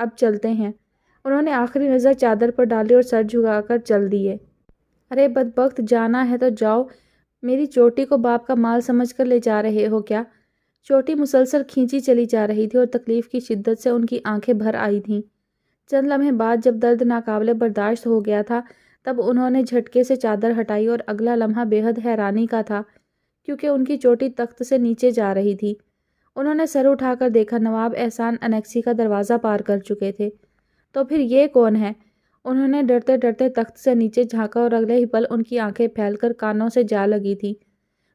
اب چلتے ہیں۔ انہوں نے آخری نظر چادر پر ڈالی اور سر جھکا کر چل دیے۔ ارے بدبخت، جانا ہے تو جاؤ، میری چوٹی کو باپ کا مال سمجھ کر لے جا رہے ہو کیا؟ چوٹی مسلسل کھینچی چلی جا رہی تھی اور تکلیف کی شدت سے ان کی آنکھیں بھر آئی تھیں۔ چند لمحے بعد جب درد ناقابل برداشت ہو گیا تھا تب انہوں نے جھٹکے سے چادر ہٹائی اور اگلا لمحہ بے حد حیرانی کا تھا کیونکہ ان کی چوٹی تخت سے نیچے جا رہی تھی۔ انہوں نے سر اٹھا کر دیکھا، نواب احسان انیکسی کا دروازہ پار کر چکے تھے۔ تو پھر یہ کون ہے؟ انہوں نے ڈرتے ڈرتے تخت سے نیچے جھانکا اور اگلے ہی پل ان کی آنکھیں پھیل کر کانوں سے جا لگی تھی۔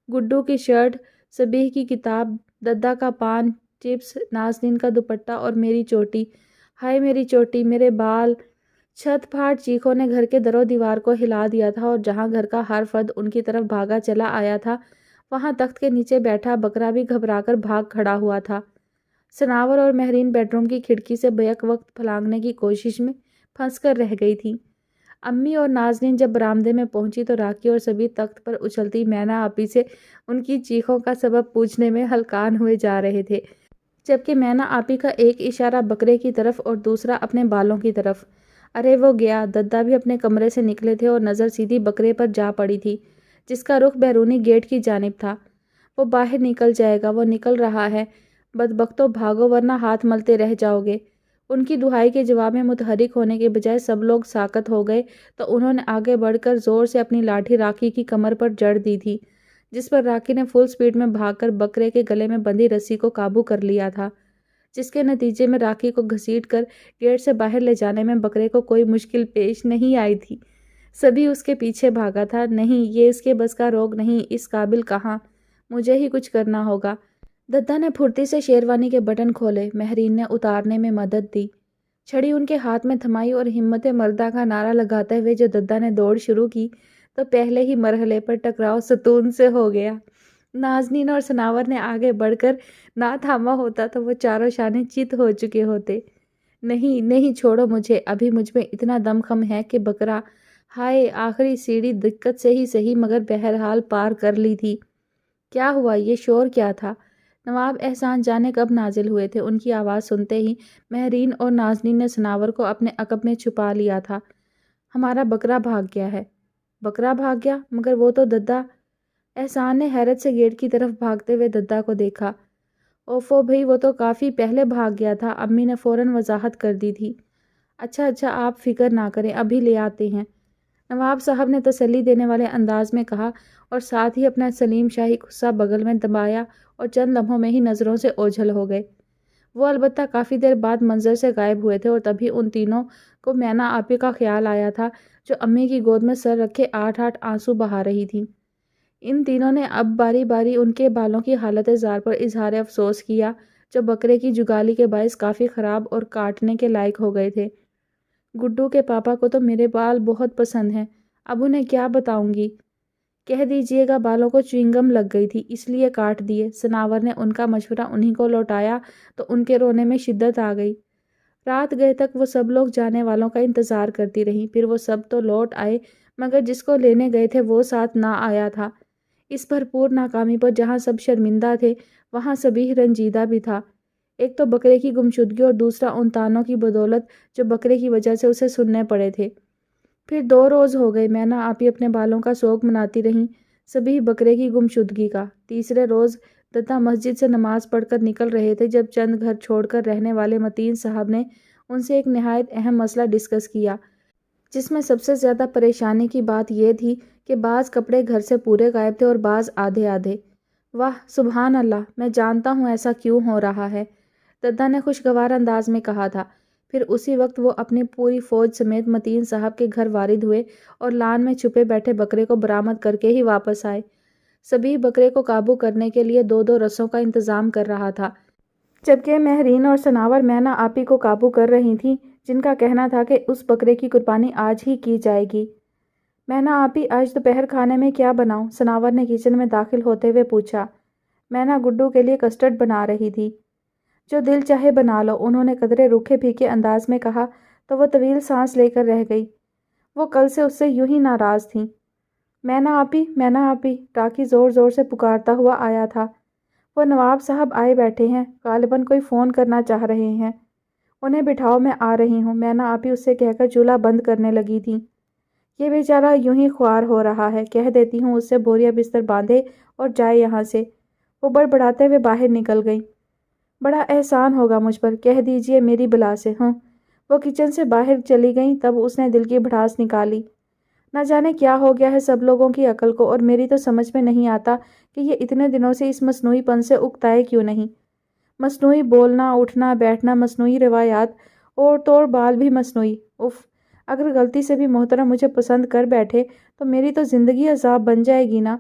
گڈو کی شرٹ، سبیح کی کتاب، ددا کا پان، چپس، نازنین کا دوپٹہ اور میری چوٹی، ہائے میری چوٹی، میرے بال۔ چھت پھاڑ چیخوں نے گھر کے در و دیوار کو ہلا دیا تھا اور جہاں گھر کا ہر فرد ان کی طرف بھاگا چلا آیا تھا وہاں تخت کے نیچے بیٹھا بکرا بھی گھبرا کر بھاگ کھڑا ہوا تھا۔ سناور اور مہرین بیڈ روم کی کھڑکی سے بیک وقت پھلانگنے کی کوشش میں پھنس کر رہ گئی تھی۔ امی اور نازنین جب برآمدے میں پہنچی تو راکی اور سبھی تخت پر اچھلتی مینا آپی سے ان کی چیخوں کا سبب پوچھنے میں ہلکان ہوئے جا رہے تھے، جبکہ مینا آپی کا ایک اشارہ بکرے کی طرف اور دوسرا اپنے بالوں کی طرف۔ ارے وہ گیا! ددا بھی اپنے کمرے سے نکلے تھے اور نظر سیدھی بکرے پر جا پڑی تھی جس کا رخ بیرونی گیٹ کی جانب تھا۔ وہ باہر نکل جائے گا، وہ نکل رہا ہے، بدبختو بھاگو ورنہ ہاتھ ملتے رہ جاؤ گے۔ ان کی دہائی کے جواب میں متحرک ہونے کے بجائے سب لوگ ساکت ہو گئے تو انہوں نے آگے بڑھ کر زور سے اپنی لاٹھی راکی کی کمر پر جڑ دی تھی، جس پر راکی نے فل سپیڈ میں بھاگ کر بکرے کے گلے میں بندھی رسی کو قابو کر لیا تھا، جس کے نتیجے میں راکی کو گھسیٹ کر گیٹ سے باہر لے جانے میں بکرے کو کوئی مشکل پیش نہیں آئی تھی۔ سبھی اس کے پیچھے بھاگا تھا۔ نہیں، یہ اس کے بس کا روگ نہیں، اس قابل کہاں، مجھے ہی کچھ کرنا ہوگا۔ ددا نے پھرتی سے شیروانی کے بٹن کھولے، مہرین نے اتارنے میں مدد دی، چھڑی ان کے ہاتھ میں تھمائی اور ہمت مردہ کا نعرہ لگاتے ہوئے جو ددا نے دوڑ شروع کی تو پہلے ہی مرحلے پر ٹکراؤ ستون سے ہو گیا۔ نازنین اور سناور نے آگے بڑھ کر نہ تھاما ہوتا تو وہ چاروں شانے چت ہو چکے ہوتے۔ نہیں نہیں، چھوڑو مجھے، ابھی مجھ میں اتنا دم خم ہے کہ بکرا، ہائے، آخری سیڑھی دقت سے ہی صحیح مگر بہرحال پار کر لی تھی۔ کیا ہوا؟ یہ شور کیا تھا؟ نواب احسان جانے کب نازل ہوئے تھے۔ ان کی آواز سنتے ہی مہرین اور نازنین نے سناور کو اپنے عقب میں چھپا لیا تھا۔ ہمارا بکرا بھاگ گیا ہے۔ بکرا بھاگ گیا؟ مگر وہ تو ددا۔ احسان نے حیرت سے گیٹ کی طرف بھاگتے ہوئے ددا کو دیکھا۔ اوفو بھئی، وہ تو کافی پہلے بھاگ گیا تھا، امی نے فوراً وضاحت کر دی تھی۔ اچھا اچھا، آپ فکر نہ کریں، ابھی لے آتے ہیں، نواب صاحب نے تسلی دینے والے انداز میں کہا اور ساتھ ہی اپنا سلیم شاہی غصہ بغل میں دبایا اور چند لمحوں میں ہی نظروں سے اوجھل ہو گئے۔ وہ البتہ کافی دیر بعد منظر سے غائب ہوئے تھے اور تبھی ان تینوں کو مینا آپی کا خیال آیا تھا جو امی کی گود میں سر رکھے آٹھ آٹھ آنسو بہا رہی تھیں۔ ان تینوں نے اب باری باری ان کے بالوں کی حالت زار پر اظہار افسوس کیا جو بکرے کی جگالی کے باعث کافی خراب اور کاٹنے کے لائق ہو گئے تھے۔ گڈو کے پاپا کو تو میرے بال بہت پسند ہیں، اب انہیں کیا بتاؤں گی؟ کہہ دیجئے گا بالوں کو چوئنگم لگ گئی تھی اس لیے کاٹ دیے۔ سناور نے ان کا مشورہ انہی کو لوٹایا تو ان کے رونے میں شدت آ گئی۔ رات گئے تک وہ سب لوگ جانے والوں کا انتظار کرتی رہیں، پھر وہ سب تو لوٹ آئے مگر جس کو لینے گئے تھے وہ ساتھ نہ آیا تھا۔ اس بھرپور ناکامی پر جہاں سب شرمندہ تھے وہاں سبھی رنجیدہ بھی تھا، ایک تو بکرے کی گمشدگی اور دوسرا ان تانوں کی بدولت جو بکرے کی وجہ سے اسے سننے پڑے تھے۔ پھر 2 روز ہو گئے مینا آپی اپنے بالوں کا سوگ مناتی رہیں، سبھی بکرے کی گمشدگی کا۔ تیسرے روز ددا مسجد سے نماز پڑھ کر نکل رہے تھے جب چند گھر چھوڑ کر رہنے والے متین صاحب نے ان سے ایک نہایت اہم مسئلہ ڈسکس کیا، جس میں سب سے زیادہ پریشانی کی بات یہ تھی کہ بعض کپڑے گھر سے پورے غائب تھے اور بعض آدھے آدھے۔ واہ سبحان اللہ، میں جانتا ہوں ایسا کیوں ہو رہا ہے، ددا نے خوشگوار انداز میں کہا تھا۔ پھر اسی وقت وہ اپنی پوری فوج سمیت متین صاحب کے گھر وارد ہوئے اور لان میں چھپے بیٹھے بکرے کو برآمد کر کے ہی واپس آئے۔ سبھی بکرے کو قابو کرنے کے لیے 2 رسوں کا انتظام کر رہا تھا، جبکہ مہرین اور سناور مینا آپی کو قابو کر رہی تھیں جن کا کہنا تھا کہ اس بکرے کی قربانی آج ہی کی جائے گی۔ مینا آپی، آج دوپہر کھانے میں کیا بناؤں؟ سناور نے کچن میں داخل ہوتے ہوئے پوچھا۔ مینا گڈو کے لیے کسٹرڈ بنا رہی تھی۔ جو دل چاہے بنا لو، انہوں نے قدرے روکھے پھیکے انداز میں کہا تو وہ طویل سانس لے کر رہ گئی۔ وہ کل سے اس سے یوں ہی ناراض تھیں۔ مینا آپی، مینا آپی، راکی زور زور سے پکارتا ہوا آیا تھا۔ وہ نواب صاحب آئے بیٹھے ہیں، غالباً کوئی فون کرنا چاہ رہے ہیں، انہیں بٹھاؤ، میں آ رہی ہوں، مینا آپی اس سے کہہ کر چولہا بند کرنے لگی تھی۔ یہ بیچارہ یوں ہی خوار ہو رہا ہے، کہہ دیتی ہوں اس سے بوریا بستر باندھے اور جائے یہاں سے۔ وہ بڑبڑاتے ہوئے باہر نکل گئی۔ بڑا احسان ہوگا مجھ پر، کہہ دیجئے میری بلا سے ہوں۔ وہ کچن سے باہر چلی گئیں، تب اس نے دل کی بھڑاس نکالی۔ نہ جانے کیا ہو گیا ہے سب لوگوں کی عقل کو، اور میری تو سمجھ میں نہیں آتا کہ یہ اتنے دنوں سے اس مصنوعی پن سے اکتائے کیوں نہیں۔ مصنوعی بولنا، اٹھنا بیٹھنا مصنوعی، روایات اور توڑ بال بھی مصنوعی۔ اف، اگر غلطی سے بھی محترم مجھے پسند کر بیٹھے تو میری تو زندگی عذاب بن جائے گی نا۔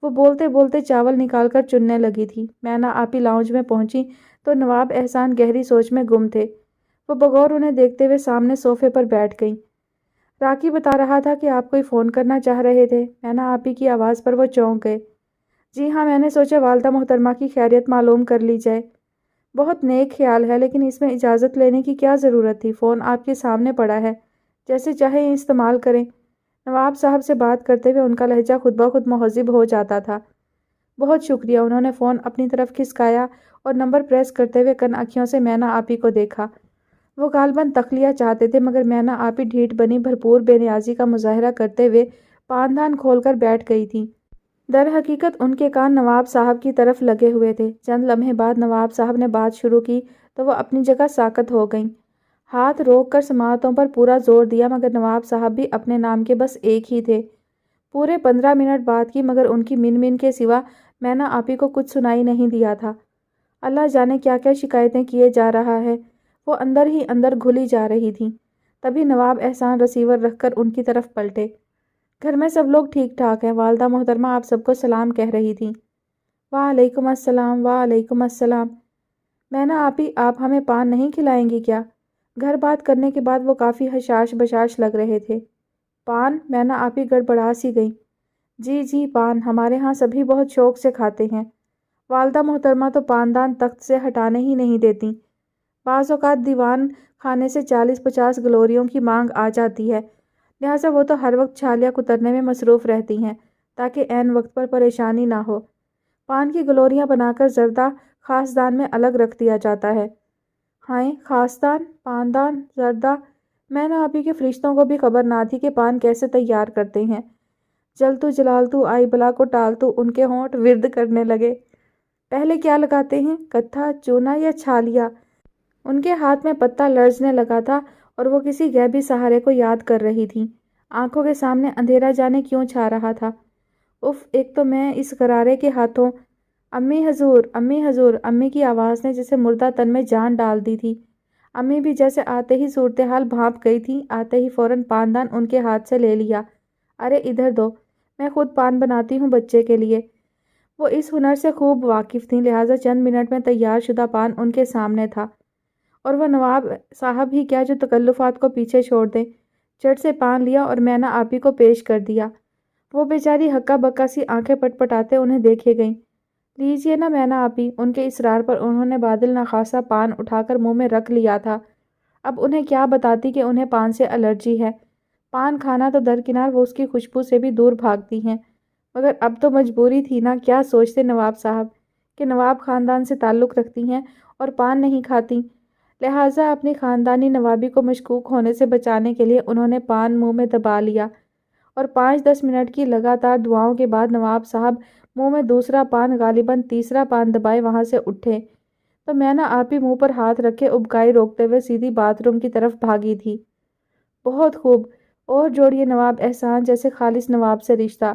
وہ بولتے بولتے چاول نکال کر چننے لگی تھی۔ مینا آپی لاؤنج میں پہنچی تو نواب احسان گہری سوچ میں گم تھے۔ وہ بغور انہیں دیکھتے ہوئے سامنے صوفے پر بیٹھ گئیں۔ راکی بتا رہا تھا کہ آپ کوئی فون کرنا چاہ رہے تھے۔ مینا آپی کی آواز پر وہ چونک گئے۔ جی ہاں، میں نے سوچا والدہ محترمہ کی خیریت معلوم کر لی جائے۔ بہت نیک خیال ہے، لیکن اس میں اجازت لینے کی کیا ضرورت تھی؟ فون آپ کے سامنے پڑا ہے، جیسے چاہیں استعمال کریں۔ نواب صاحب سے بات کرتے ہوئے ان کا لہجہ خود بخود مہذب ہو جاتا تھا۔ بہت شکریہ۔ انہوں نے فون اپنی طرف کھسکایا اور نمبر پریس کرتے ہوئے کن آنکھیوں سے مینا آپی کو دیکھا۔ وہ غالباً تخلیہ چاہتے تھے، مگر مینا آپی ڈھیٹ بنی بھرپور بے نیازی کا مظاہرہ کرتے ہوئے پان دان کھول کر بیٹھ گئی تھیں۔ در حقیقت ان کے کان نواب صاحب کی طرف لگے ہوئے تھے۔ چند لمحے بعد نواب صاحب نے بات شروع کی تو وہ اپنی جگہ ساکت ہو گئیں۔ ہاتھ روک کر سماعتوں پر پورا زور دیا، مگر نواب صاحب بھی اپنے نام کے بس ایک ہی تھے۔ پورے 15 منٹ بات کی، مگر ان کی من من کے سوا مینا آپی کو کچھ سنائی نہیں دیا تھا۔ اللہ جانے کیا کیا شکایتیں کیے جا رہا ہے، وہ اندر ہی اندر گھلی جا رہی تھیں۔ تبھی نواب احسان رسیور رکھ کر ان کی طرف پلٹے۔ گھر میں سب لوگ ٹھیک ٹھاک ہیں، والدہ محترمہ آپ سب کو سلام کہہ رہی تھیں۔ وعلیکم السلام، وعلیکم السلام۔ مینا آپی، آپ ہمیں پان نہیں کھلائیں گی کیا؟ گھر بات کرنے کے بعد وہ کافی حشاش بشاش لگ رہے تھے۔ پان؟ مینا آپی گڑبڑا سی گئیں۔ جی جی پان، ہمارے ہاں سبھی بہت شوق سے کھاتے ہیں۔ والدہ محترمہ تو پاندان تخت سے ہٹانے ہی نہیں دیتی۔ بعض اوقات دیوان خانے سے 40-50 گلوریوں کی مانگ آ جاتی ہے، لہٰذا وہ تو ہر وقت چھالیاں کترنے میں مصروف رہتی ہیں تاکہ عین وقت پر پریشانی نہ ہو۔ پان کی گلوریاں بنا کر زردہ خاص دان میں الگ رکھ دیا جاتا ہے۔ ہائیں، خاص دان، پاندان، زردہ! مینا آپی کے فرشتوں کو بھی خبر نہ تھی کہ پان کیسے تیار کرتے ہیں۔ جلتو جلالتو آئی بلا کو ٹالتو ان کے ہونٹ ورد کرنے لگے۔ پہلے کیا لگاتے ہیں، کتھا، چونا یا چھالیا؟ ان کے ہاتھ میں پتہ لرزنے لگا تھا اور وہ کسی غیبی سہارے کو یاد کر رہی تھیں۔ آنکھوں کے سامنے اندھیرا جانے کیوں چھا رہا تھا۔ اف، ایک تو میں اس غرارے کے ہاتھوں۔ امی حضور، امی حضور! امی کی آواز نے جیسے مردہ تن میں جان ڈال دی تھی۔ امی بھی جیسے آتے ہی صورتحال بھانپ گئی تھیں، آتے ہی فوراً پاندان ان کے ہاتھ سے لے لیا۔ ارے ادھر دو، میں خود پان بناتی ہوں بچے کے لیے۔ وہ اس ہنر سے خوب واقف تھیں، لہٰذا چند منٹ میں تیار شدہ پان ان کے سامنے تھا، اور وہ نواب صاحب ہی کیا جو تکلفات کو پیچھے چھوڑ دیں۔ چٹ سے پان لیا اور مینا آپی کو پیش کر دیا۔ وہ بیچاری ہکا بکا سی آنکھیں پٹ پٹاتے انہیں دیکھے گئیں۔ لیجیے نا مینا آپی۔ ان کے اصرار پر انہوں نے بادل نخاسا پان اٹھا کر منہ میں رکھ لیا تھا۔ اب انہیں کیا بتاتی کہ انہیں پان سے الرجی ہے۔ پان کھانا تو درکنار، وہ اس کی خوشبو سے بھی دور بھاگتی ہیں، مگر اب تو مجبوری تھی نا۔ کیا سوچتے نواب صاحب کہ نواب خاندان سے تعلق رکھتی ہیں اور پان نہیں کھاتی؟ لہٰذا اپنی خاندانی نوابی کو مشکوک ہونے سے بچانے کے لیے انہوں نے پان منہ میں دبا لیا، اور 5-10 منٹ کی لگاتار دعاؤں کے بعد نواب صاحب منہ میں دوسرا پان، غالباً تیسرا پان دبائے وہاں سے اٹھے تو مینا آپی منہ پر ہاتھ رکھے ابکائی روکتے ہوئے سیدھی باتھ روم کی طرف بھاگی تھی۔ بہت خوب، اور جوڑیے نواب احسان جیسے خالص نواب سے رشتہ۔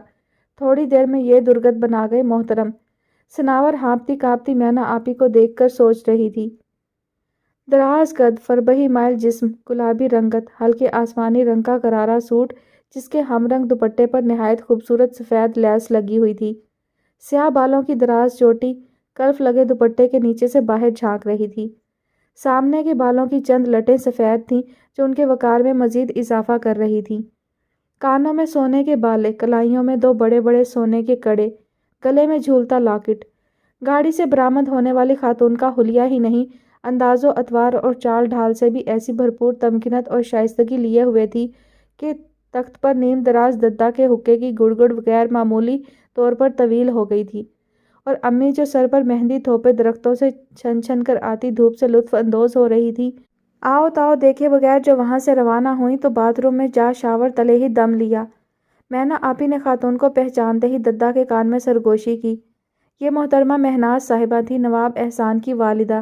تھوڑی دیر میں یہ درگت بنا گئے محترم۔ سناور ہانپتی کانپتی مینا آپی کو دیکھ کر سوچ رہی تھی۔ دراز قد، فربہی مائل جسم، گلابی رنگت، ہلکے آسمانی رنگ کا غرارہ سوٹ جس کے ہم رنگ دوپٹے پر نہایت خوبصورت سفید لیس لگی ہوئی تھی۔ سیاہ بالوں کی دراز چوٹی کلف لگے دوپٹے کے نیچے سے باہر جھانک رہی تھی۔ سامنے کے بالوں کی چند لٹیں سفید تھیں جو ان کے وقار میں مزید اضافہ کر رہی تھیں۔ کانوں میں سونے کے بالے، کلائیوں میں 2 بڑے بڑے سونے کے کڑے، گلے میں جھولتا لاکٹ۔ گاڑی سے برآمد ہونے والی خاتون کا حلیہ ہی نہیں، انداز و اطوار اور چال ڈھال سے بھی ایسی بھرپور تمکنت اور شائستگی لیے ہوئے تھی کہ تخت پر نیم دراز ددہ کے حقے کی گڑگڑ غیر معمولی طور پر طویل ہو گئی تھی، اور امی جو سر پر مہندی تھوپے درختوں سے چھن چھن کر آتی دھوپ سے لطف اندوز ہو رہی تھی، آؤ تاؤ دیکھے بغیر جو وہاں سے روانہ ہوئیں تو باتھ روم میں جا شاور تلے ہی دم لیا۔ مینا آپی نے خاتون کو پہچانتے ہی ددا کے کان میں سرگوشی کی۔ یہ محترمہ مہناز صاحبہ تھی، نواب احسان کی والدہ۔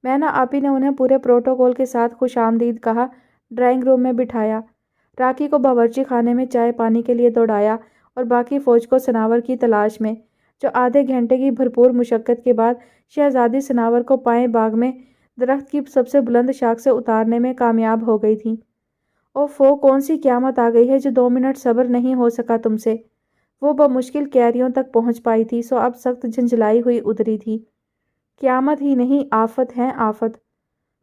مینا آپی نے انہیں پورے پروٹوکول کے ساتھ خوش آمدید کہا، ڈرائنگ روم میں بٹھایا، راکی کو باورچی خانے میں چائے پانی کے لیے دوڑایا اور باقی فوج کو سناور کی تلاش میں، جو آدھے گھنٹے کی بھرپور مشقت کے بعد شہزادی سناور کو پائیں باغ میں درخت کی سب سے بلند شاخ سے اتارنے میں کامیاب ہو گئی تھی۔ اوفو، کون سی قیامت آ گئی ہے جو 2 منٹ صبر نہیں ہو سکا تم سے؟ وہ بمشکل کیریوں تک پہنچ پائی تھی سو اب سخت جھنجھلائی ہوئی اتری تھی۔ قیامت ہی نہیں، آفت ہے آفت۔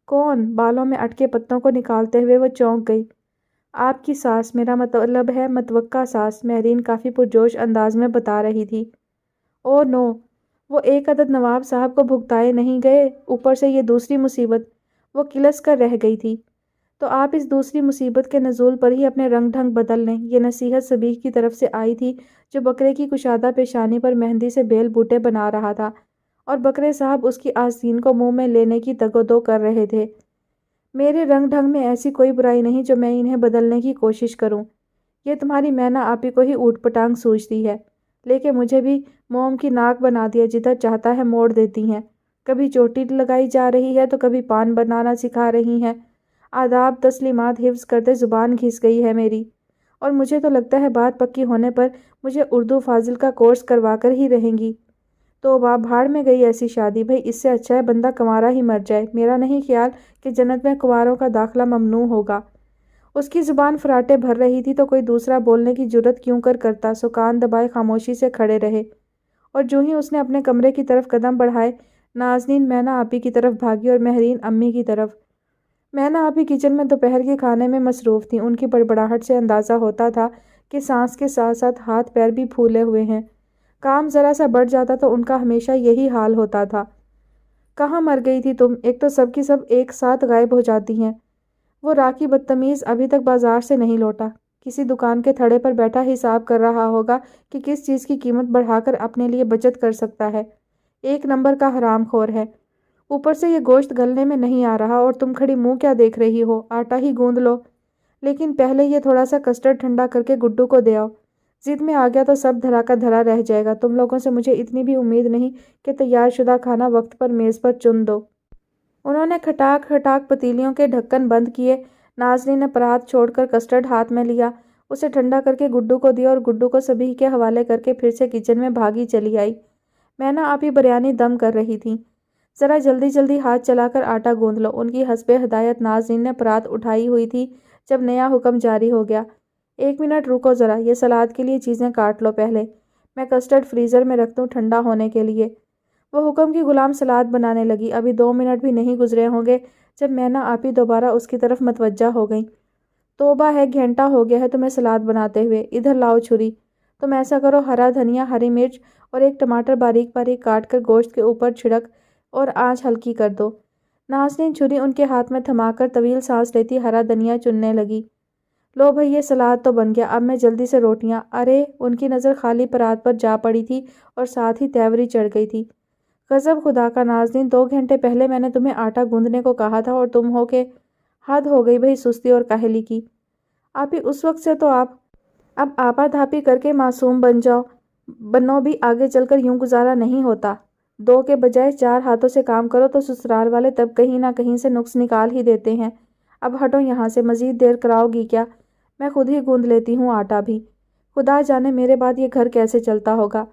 کون؟ بالوں میں اٹکے پتوں کو نکالتے ہوئے وہ چونک گئی۔ آپ کی ساس، میرا مطلب ہے متوقع ساس، مہرین کافی پرجوش انداز میں بتا رہی تھی۔ او نو، وہ ایک عدد نواب صاحب کو بھگتائے نہیں گئے، اوپر سے یہ دوسری مصیبت۔ وہ کلس کر رہ گئی تھی۔ تو آپ اس دوسری مصیبت کے نزول پر ہی اپنے رنگ ڈھنگ بدل لیں، یہ نصیحت صبیح کی طرف سے آئی تھی، جو بکرے کی کشادہ پیشانی پر مہندی سے بیل بوٹے بنا رہا تھا اور بکرے صاحب اس کی آستین کو منہ میں لینے کی تگ و دو کر رہے تھے۔ میرے رنگ ڈھنگ میں ایسی کوئی برائی نہیں جو میں انہیں بدلنے کی کوشش کروں۔ یہ تمہاری مینا آپی کو ہی اوٹ پٹانگ سوچتی ہے، لیکن مجھے بھی موم کی ناک بنا دیا، جدھر چاہتا ہے موڑ دیتی ہیں۔ کبھی چوٹی لگائی جا رہی ہے تو کبھی پان بنانا سکھا رہی ہیں۔ آداب تسلیمات حفظ کرتے زبان گھس گئی ہے میری، اور مجھے تو لگتا ہے بات پکی ہونے پر مجھے اردو فاضل کا کورس کروا کر ہی رہیں گی۔ توبہ، بھاڑ میں گئی ایسی شادی، بھئی اس سے اچھا ہے بندہ کنوارا ہی مر جائے۔ میرا نہیں خیال کہ جنت میں کنواروں کا داخلہ ممنوع ہوگا۔ اس کی زبان فراٹے بھر رہی تھی تو کوئی دوسرا بولنے کی جرت کیوں کرتا، سو کان دبائے خاموشی سے کھڑے رہے، اور جو ہی اس نے اپنے کمرے کی طرف قدم بڑھائے، نازنین مینا آپی کی طرف بھاگی اور مہرین امی کی طرف۔ مینا آپی کچن میں دوپہر کے کھانے میں مصروف تھیں۔ ان کی بڑبڑاہٹ سے اندازہ ہوتا تھا کہ سانس کے ساتھ ساتھ ہاتھ پیر بھی پھولے ہوئے ہیں۔ کام ذرا سا بڑھ جاتا تو ان کا ہمیشہ یہی حال ہوتا تھا۔ کہاں مر گئی تھی تم؟ ایک تو سب کی سب ایک ساتھ غائب ہو جاتی ہیں۔ وہ راکی بدتمیز ابھی تک بازار سے نہیں لوٹا، کسی دکان کے تھڑے پر بیٹھا حساب کر رہا ہوگا کہ کس چیز کی قیمت بڑھا کر اپنے لیے بچت کر سکتا ہے۔ ایک نمبر کا حرام خور ہے۔ اوپر سے یہ گوشت گلنے میں نہیں آ رہا، اور تم کھڑی منہ کیا دیکھ رہی ہو؟ آٹا ہی گوندھ لو۔ لیکن پہلے یہ تھوڑا سا کسٹرڈ ٹھنڈا کر کے گڈو کو دے آؤ۔ ضد میں آ گیا تو سب دھرا کا دھرا رہ جائے گا۔ تم لوگوں سے مجھے اتنی بھی امید نہیں کہ تیار شدہ کھانا وقت پر میز پر چن دو۔ انہوں نے کھٹاک کھٹاک پتیلیوں کے ڈھکن بند کیے۔ نازنین نے پرات چھوڑ کر کسٹرڈ ہاتھ میں لیا، اسے ٹھنڈا کر کے گڈو کو دیا اور گڈو کو صبیح کے حوالے کر کے پھر سے کچن میں بھاگی چلی آئی۔ مینا آپی بریانی دم کر رہی تھیں۔ ذرا جلدی جلدی ہاتھ چلا کر آٹا گوندھ لو۔ ان کی حسب ہدایت نازنین نے پرات اٹھائی ہوئی تھی جب نیا حکم جاری ہو گیا۔ 1 منٹ رکو ذرا، یہ سلاد کے لیے چیزیں کاٹ لو پہلے، میں کسٹرڈ فریزر میں رکھ دوں ٹھنڈا ہونے کے لیے۔ وہ حکم کی غلام سلاد بنانے لگی۔ ابھی 2 منٹ بھی نہیں گزرے ہوں گے جب مینا آپی دوبارہ اس کی طرف متوجہ ہو گئیں۔ توبہ ہے، گھنٹہ ہو گیا ہے تمہیں سلاد بناتے ہوئے، ادھر لاؤ چھری۔ تم ایسا کرو، ہرا دھنیا، ہری مرچ اور ایک ٹماٹر باریک باریک کاٹ کر گوشت کے اوپر چھڑک اور آنچ ہلکی کر دو۔ نازنین چھری ان کے ہاتھ میں تھما کر طویل سانس لیتی ہرا دھنیا چننے لگی۔ لو بھئی، یہ سلاد تو بن گیا، اب میں جلدی سے روٹیاں۔ ارے، ان کی نظر خالی پرات پر جا پڑی تھی اور ساتھ ہی تیوری چڑھ گئی تھی۔ غضب خدا کا نازنین، 2 گھنٹے پہلے میں نے تمہیں آٹا گوندھنے کو کہا تھا اور تم ہو کہ… حد ہو گئی بھئی سستی اور کاہلی کی۔ آپی، اس وقت سے تو آپ اب آپا دھاپی کر کے معصوم بنو بھی آگے چل کر یوں گزارا نہیں ہوتا۔ 2 کے بجائے 4 ہاتھوں سے کام کرو تو سسرال والے تب کہیں نہ کہیں سے نقص نکال ہی دیتے ہیں۔ اب ہٹو یہاں سے، مزید دیر کراؤ گی کیا؟ میں خود ہی گوندھ لیتی ہوں آٹا بھی۔ خدا جانے میرے بعد یہ گھر کیسے چلتا ہوگا۔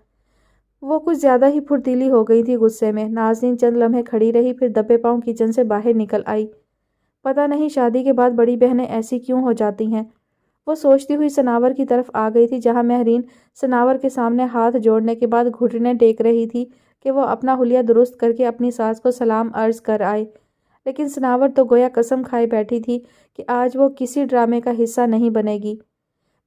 وہ کچھ زیادہ ہی پھرتیلی ہو گئی تھی غصے میں۔ نازنین چند لمحے کھڑی رہی، پھر دبے پاؤں کچن سے باہر نکل آئی۔ پتہ نہیں شادی کے بعد بڑی بہنیں ایسی کیوں ہو جاتی ہیں۔ وہ سوچتی ہوئی سناور کی طرف آ گئی تھی، جہاں مہرین سناور کے سامنے ہاتھ جوڑنے کے بعد گھٹنے ٹیک رہی تھی کہ وہ اپنا حلیہ درست کر کے اپنی ساس کو سلام عرض کر آئے۔ لیکن سناور تو گویا قسم کھائے بیٹھی تھی کہ آج وہ کسی ڈرامے کا حصہ نہیں بنے گی۔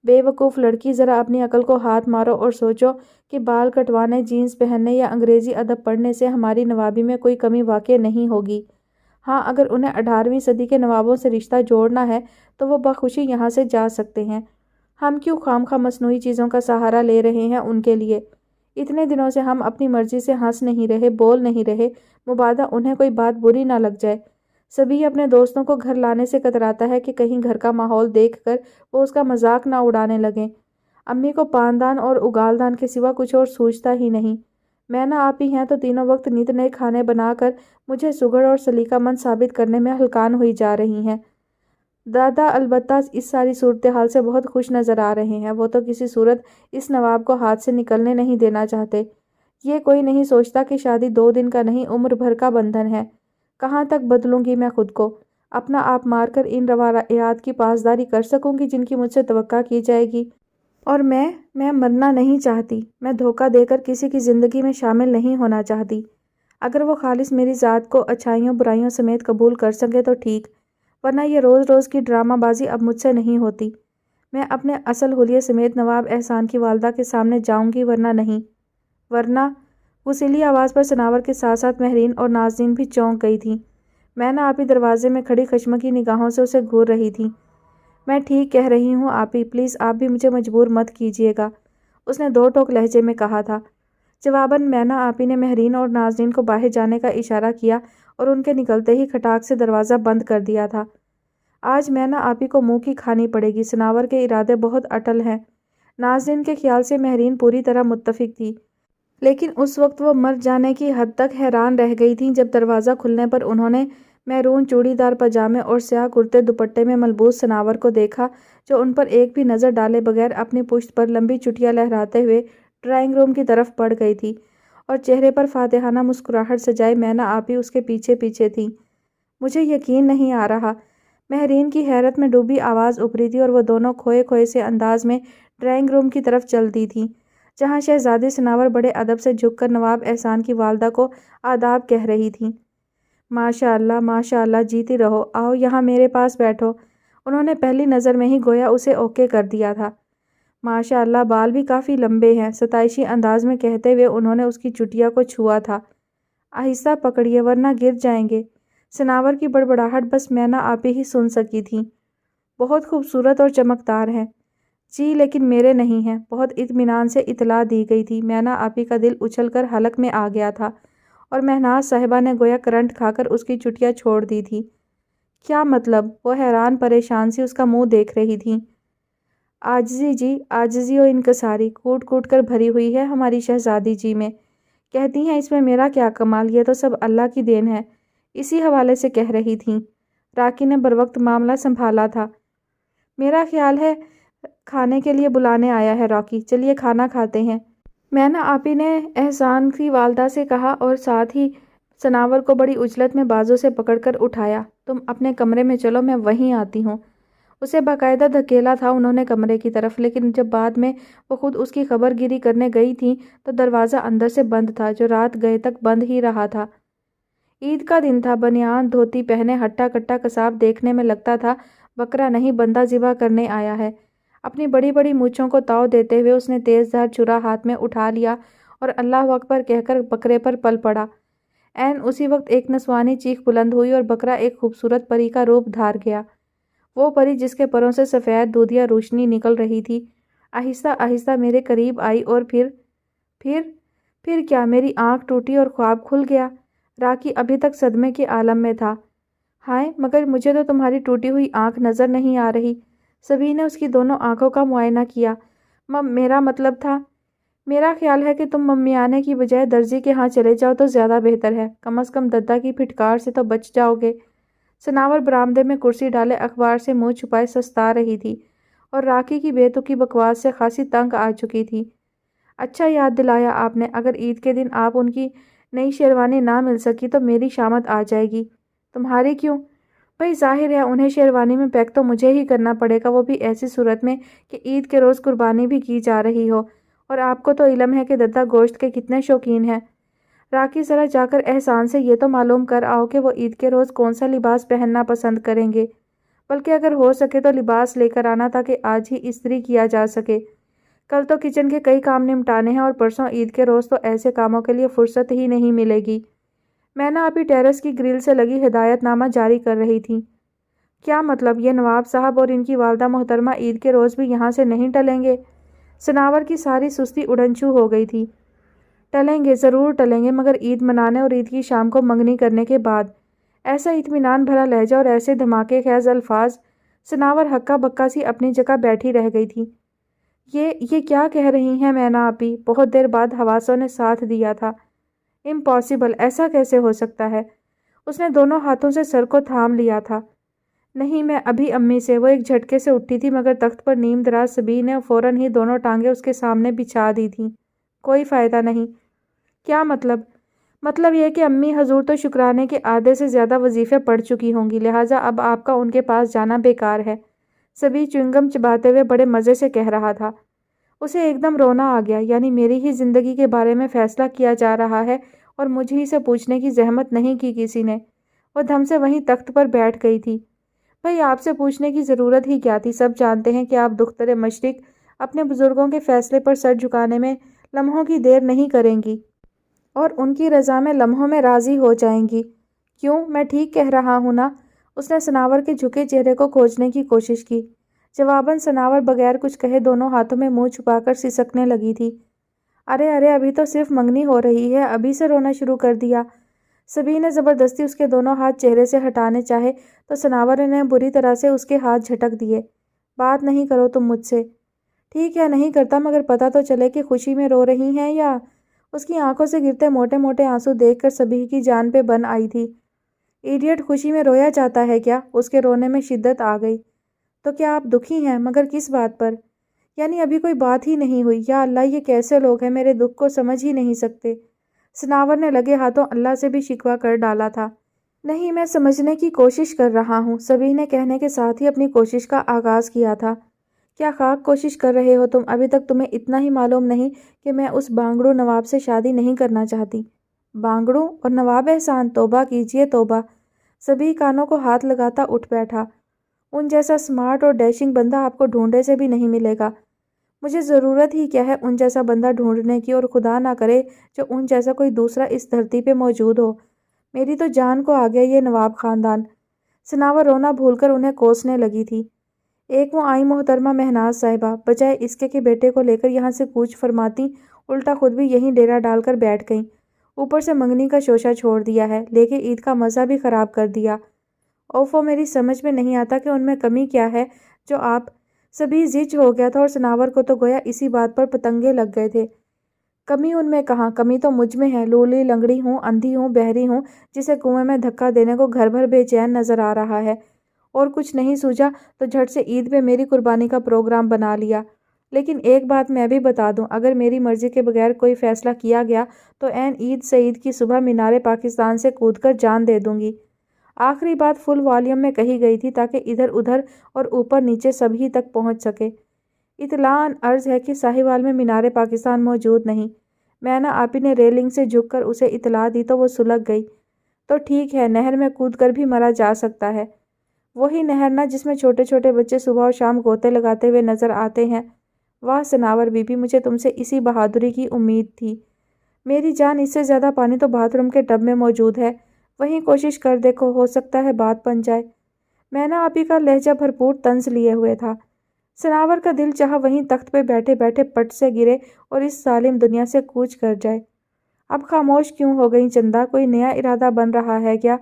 بے وقوف لڑکی، ذرا اپنی عقل کو ہاتھ مارو اور سوچو کہ بال کٹوانے، جینز پہننے یا انگریزی ادب پڑھنے سے ہماری نوابی میں کوئی کمی واقع نہیں ہوگی۔ ہاں، اگر انہیں 18ویں صدی کے نوابوں سے رشتہ جوڑنا ہے تو وہ بخوشی یہاں سے جا سکتے ہیں۔ ہم کیوں خواہ مصنوعی چیزوں کا سہارا لے رہے ہیں ان کے لیے؟ اتنے دنوں سے ہم اپنی مرضی سے ہنس نہیں رہے، بول نہیں رہے، مبادا انہیں کوئی بات بری نہ لگ جائے۔ سبھی اپنے دوستوں کو گھر لانے سے کتراتا ہے کہ کہیں گھر کا ماحول دیکھ کر وہ اس کا مذاق نہ اڑانے لگیں۔ امی کو پاندان اور اگالدان کے سوا کچھ اور سوچتا ہی نہیں۔ مینا آپی ہیں تو تینوں وقت نت نئے کھانے بنا کر مجھے سگڑ اور سلیقہ مند ثابت کرنے میں ہلکان ہوئی جا رہی ہیں۔ دادا البتہ اس ساری صورتحال سے بہت خوش نظر آ رہے ہیں۔ وہ تو کسی صورت اس نواب کو ہاتھ سے نکلنے نہیں دینا چاہتے۔ یہ کوئی نہیں سوچتا کہ شادی 2 دن کا نہیں، عمر بھر کا بندھن ہے۔ کہاں تک بدلوں گی میں خود کو؟ اپنا آپ مار کر ان روایات کی پاسداری کر سکوں گی جن کی مجھ سے توقع کی جائے گی؟ اور میں مرنا نہیں چاہتی۔ میں دھوکہ دے کر کسی کی زندگی میں شامل نہیں ہونا چاہتی۔ اگر وہ خالص میری ذات کو اچھائیوں برائیوں سمیت قبول کر سکے تو ٹھیک، ورنہ یہ روز روز کی ڈرامہ بازی اب مجھ سے نہیں ہوتی۔ میں اپنے اصل حلیے سمیت نواب احسان کی والدہ کے سامنے جاؤں گی، ورنہ نہیں۔ ورنہ غسیلی آواز پر سناور کے ساتھ ساتھ مہرین اور ناظرین بھی چونک گئی تھیں۔ مینا آپی دروازے میں کھڑی خشمگی نگاہوں سے اسے گھور رہی تھیں۔ میں ٹھیک کہہ رہی ہوں آپی، پلیز آپ بھی مجھے مجبور مت کیجیے گا، اس نے 2 ٹوک لہجے میں کہا تھا۔ جواباً مینا آپی نے مہرین اور ناظرین کو باہر جانے کا اشارہ کیا اور ان کے نکلتے ہی کھٹاک سے دروازہ بند کر دیا تھا۔ آج مینا آپی کو منہ کی کھانی پڑے گی، سناور کے ارادے بہت اٹل ہیں۔ ناظرین کے خیال سے مہرین پوری طرح متفق تھی، لیکن اس وقت وہ مر جانے کی حد تک حیران رہ گئی تھیں جب دروازہ کھلنے پر انہوں نے میرون چوڑی دار پاجامے اور سیاہ کرتے دوپٹے میں ملبوس سناور کو دیکھا، جو ان پر ایک بھی نظر ڈالے بغیر اپنی پشت پر لمبی چٹیاں لہراتے ہوئے ڈرائنگ روم کی طرف بڑھ گئی تھی، اور چہرے پر فاتحانہ مسکراہٹ سجائے مینا آپی اس کے پیچھے پیچھے تھیں۔ مجھے یقین نہیں آ رہا، مہرین کی حیرت میں ڈوبی آواز ابھری تھی اور وہ دونوں کھوئے کھوئے سے انداز میں ڈرائنگ روم کی طرف چلتی تھیں، جہاں شہزادی سناور بڑے ادب سے جھک کر نواب احسان کی والدہ کو آداب کہہ رہی تھیں۔ ماشاء اللہ، جیتی رہو، آؤ یہاں میرے پاس بیٹھو۔ انہوں نے پہلی نظر میں ہی گویا اسے اوکے کر دیا تھا۔ ماشاء اللہ، بال بھی کافی لمبے ہیں، ستائشی انداز میں کہتے ہوئے انہوں نے اس کی چٹیا کو چھوا تھا۔ آہستہ پکڑیے ورنہ گر جائیں گے۔ سناور کی بڑبڑاہٹ بس مینا آپی ہی سن سکی تھیں۔ بہت خوبصورت اور چمکدار ہیں۔ جی لیکن میرے نہیں ہیں، بہت اطمینان سے اطلاع دی گئی تھی۔ مینا آپی کا دل اچھل کر حلق میں آ گیا تھا اور مہناز صاحبہ نے گویا کرنٹ کھا کر اس کی چٹیا چھوڑ دی تھی۔ کیا مطلب؟ وہ حیران پریشان سی اس کا منہ دیکھ رہی تھیں۔ عاجزی جی، عاجزی و انکساری کوٹ کوٹ کر بھری ہوئی ہے ہماری شہزادی جی میں۔ کہتی ہیں اس میں میرا کیا کمال، یہ تو سب اللہ کی دین ہے، اسی حوالے سے کہہ رہی تھیں۔ راکی نے بروقت معاملہ سنبھالا تھا۔ میرا خیال ہے کھانے کے لیے بلانے آیا ہے راکی، چلیے کھانا کھاتے ہیں، مینا آپی نے احسان کی والدہ سے کہا اور ساتھ ہی سناور کو بڑی عجلت میں بازو سے پکڑ کر اٹھایا۔ تم اپنے کمرے میں چلو، میں وہیں آتی ہوں۔ اسے باقاعدہ دھکیلا تھا انہوں نے کمرے کی طرف، لیکن جب بعد میں وہ خود اس کی خبر گیری کرنے گئی تھیں تو دروازہ اندر سے بند تھا، جو رات گئے تک بند ہی رہا تھا۔ عید کا دن تھا، بنیان دھوتی پہنے ہٹا کٹا قصاب دیکھنے میں لگتا تھا بکرا نہیں بندہ ذبح کرنے آیا ہے۔ اپنی بڑی بڑی مونچھوں کو تاؤ دیتے ہوئے اس نے تیز دھار چھرا ہاتھ میں اٹھا لیا اور اللہ اکبر کہہ کر بکرے پر پل پڑا۔ عین اسی وقت ایک نسوانی چیخ بلند ہوئی اور بکرا ایک خوبصورت پری کا روپ دھار گیا۔ وہ پری جس کے پروں سے سفید دودھیا روشنی نکل رہی تھی، آہستہ آہستہ میرے قریب آئی اور پھر کیا میری آنکھ ٹوٹی اور خواب کھل گیا۔ راکی ابھی تک صدمے کے عالم میں تھا۔ ہائے مگر مجھے تو تمہاری ٹوٹی ہوئی آنکھ نظر نہیں آ رہی۔ سبھی نے اس کی دونوں آنکھوں کا معائنہ کیا۔ میرا مطلب تھا، میرا خیال ہے کہ تم ممی آنے کی بجائے درزی کے ہاں چلے جاؤ تو زیادہ بہتر ہے، کم از کم ددا کی پھٹکار سے تو بچ جاؤ گے۔ سناور برآمدے میں کرسی ڈالے اخبار سے منہ چھپائے سستا رہی تھی اور راکی کی بے تکی بکواس سے خاصی تنگ آ چکی تھی۔ اچھا یاد دلایا آپ نے، اگر عید کے دن آپ ان کی نئی شیروانی نہ مل سکی تو میری شامت آ جائے گی۔ تمہاری کیوں؟ بھئی ظاہر ہے انہیں شیروانی میں پیک تو مجھے ہی کرنا پڑے گا، وہ بھی ایسی صورت میں کہ عید کے روز قربانی بھی کی جا رہی ہو، اور آپ کو تو علم ہے کہ ددا گوشت کے کتنے شوقین ہیں۔ راکی ذرا جا کر احسان سے یہ تو معلوم کر آؤ کہ وہ عید کے روز کون سا لباس پہننا پسند کریں گے، بلکہ اگر ہو سکے تو لباس لے کر آنا تاکہ آج ہی استری کیا جا سکے۔ کل تو کچن کے کئی کام نمٹانے ہیں اور پرسوں عید کے روز تو ایسے کاموں کے لیے فرصت ہی نہیں ملے گی۔ مینا ابھی ٹیرس کی گرل سے لگی ہدایت نامہ جاری کر رہی تھی۔ کیا مطلب، یہ نواب صاحب اور ان کی والدہ محترمہ عید کے روز بھی یہاں سے نہیں ٹلیں گے؟ سناور کی ساری سستی اڑنچو ہو گئی تھی۔ ٹلیں گے، ضرور ٹلیں گے، مگر عید منانے اور عید کی شام کو منگنی کرنے کے بعد۔ ایسا اطمینان بھرا لہجہ اور ایسے دھماکے خیز الفاظ، سناور ہکا بکا سی اپنی جگہ بیٹھی رہ گئی تھی۔ یہ کیا کہہ رہی ہیں مینا آپی؟ بہت دیر بعد حواسوں نے ساتھ دیا تھا۔ امپاسبل، ایسا کیسے ہو سکتا ہے؟ اس نے دونوں ہاتھوں سے سر کو تھام لیا تھا۔ نہیں، میں ابھی امی سے۔ وہ ایک جھٹکے سے اٹھی تھی مگر تخت پر نیم دراز سبی نے فوراً ہی دونوں ٹانگیں اس کے سامنے بچھا دی تھیں۔ کوئی فائدہ نہیں۔ کیا مطلب؟ مطلب یہ کہ امی حضور تو شکرانے کے آدھے سے زیادہ وظیفے پڑھ چکی ہوں گی، لہٰذا اب آپ کا ان کے پاس جانا بیکار ہے۔ سبھی چنگم چباتے ہوئے بڑے مزے سے کہہ رہا تھا۔ اسے ایک دم رونا آ گیا، یعنی میری ہی زندگی کے بارے میں فیصلہ کیا جا رہا ہے اور مجھ ہی سے پوچھنے کی زحمت نہیں کی کسی نے۔ وہ دھم سے وہیں تخت پر بیٹھ گئی تھی۔ بھئی آپ سے پوچھنے کی ضرورت ہی کیا تھی؟ سب جانتے ہیں کہ آپ دختر مشرق اپنے بزرگوں کے فیصلے پر سر جھکانے میں لمحوں کی دیر نہیں کریں گی اور ان کی رضا میں لمحوں میں راضی ہو جائیں گی۔ کیوں؟ میں ٹھیک کہہ رہا ہوں نا؟ اس نے سناور کے جھکے چہرے کو کھوجنے کی کوشش کی۔ جواباً سناور بغیر کچھ کہے دونوں ہاتھوں میں منہ چھپا کر سسکنے لگی تھی۔ ارے ابھی تو صرف منگنی ہو رہی ہے، ابھی سے رونا شروع کر دیا۔ سبھی نے زبردستی اس کے دونوں ہاتھ چہرے سے ہٹانے چاہے تو سناور نے بری طرح سے اس کے ہاتھ جھٹک دیے۔ بات نہیں کرو تم مجھ سے۔ ٹھیک ہے نہیں کرتا، مگر پتہ تو چلے کہ خوشی میں رو رہی ہیں یا… اس کی آنکھوں سے گرتے موٹے موٹے آنسو دیکھ کر سبھی کی جان پہ بن آئی تھی۔ ایڈیٹ، خوشی میں رویا جاتا ہے کیا؟ اس کے رونے میں شدت آ گئی۔ تو کیا آپ دکھی ہیں؟ مگر کس بات پر؟ یعنی ابھی کوئی بات ہی نہیں ہوئی؟ یا اللہ، یہ کیسے لوگ ہیں، میرے دکھ کو سمجھ ہی نہیں سکتے۔ سناور نے لگے ہاتھوں اللہ سے بھی شکوہ کر ڈالا تھا۔ نہیں، میں سمجھنے کی کوشش کر رہا ہوں، سبھی نے کہنے کے ساتھ ہی اپنی کوشش کا آغاز کیا تھا۔ کیا خاک کوشش کر رہے ہو تم؟ ابھی تک تمہیں اتنا ہی معلوم نہیں کہ میں اس بانگڑو نواب سے شادی نہیں کرنا چاہتی۔ بانگڑو اور نواب احسان؟ توبہ کیجئے توبہ۔ سبھی کانوں کو ہاتھ لگاتا اٹھ بیٹھا۔ ان جیسا سمارٹ اور ڈیشنگ بندہ آپ کو ڈھونڈے سے بھی نہیں ملے گا۔ مجھے ضرورت ہی کیا ہے ان جیسا بندہ ڈھونڈنے کی، اور خدا نہ کرے جو ان جیسا کوئی دوسرا اس دھرتی پہ موجود ہو۔ میری تو جان کو آ گیا یہ نواب خاندان۔ سناور رونا بھول کر انہیں کوسنے لگی تھی۔ ایک وہ آئی محترمہ مہناز صاحبہ، بجائے اس کے کہ بیٹے کو لے کر یہاں سے کوچ فرماتی، الٹا خود بھی یہیں ڈیرا ڈال کر بیٹھ گئیں۔ اوپر سے منگنی کا شوشہ چھوڑ دیا ہے، لے کے عید کا مزہ بھی خراب کر دیا۔ اوفو، میری سمجھ میں نہیں آتا کہ ان میں کمی کیا ہے جو آپ… سبھی زج ہو گیا تھا اور سناور کو تو گویا اسی بات پر پتنگے لگ گئے تھے۔ کمی ان میں کہاں؟ کمی تو مجھ میں ہے، لولی لنگڑی ہوں، اندھی ہوں، بہری ہوں، جسے کنویں میں دھکا دینے کو گھر بھر بے چین نظر آ رہا ہے۔ اور کچھ نہیں سوجا تو جھٹ سے عید پہ میری قربانی کا پروگرام بنا لیا۔ لیکن ایک بات میں بھی بتا دوں، اگر میری مرضی کے بغیر کوئی فیصلہ کیا گیا تو عین عید سعید کی صبح مینار پاکستان سے کود کر جان دے دوں گی۔ آخری بات فل والیوم میں کہی گئی تھی تاکہ ادھر ادھر اور اوپر نیچے سبھی تک پہنچ سکے۔ اطلاعاً عرض ہے کہ ساہیوال میں مینار پاکستان موجود نہیں۔ مینا آپی نے ریلنگ سے جھک کر اسے اطلاع دی تو وہ سلگ گئی۔ تو ٹھیک ہے، نہر میں کود کر بھی مرا جا سکتا ہے۔ وہی نہر نا جس میں چھوٹے چھوٹے بچے صبح و شام غوطے لگاتے ہوئے نظر آتے ہیں۔ واہ سناور بی بی، مجھے تم سے اسی بہادری کی امید تھی۔ میری جان، اس سے زیادہ پانی تو باتھ روم کے ٹب میں موجود ہے، وہیں کوشش کر دیکھو، ہو سکتا ہے بات بن جائے۔ مینا آپی کا لہجہ بھرپور طنز لیے ہوئے تھا۔ سناور کا دل چاہا وہیں تخت پہ بیٹھے بیٹھے پٹ سے گرے اور اس ظالم دنیا سے کوچ کر جائے۔ اب خاموش کیوں ہو گئی چندا؟ کوئی نیا ارادہ بن رہا ہے کیا؟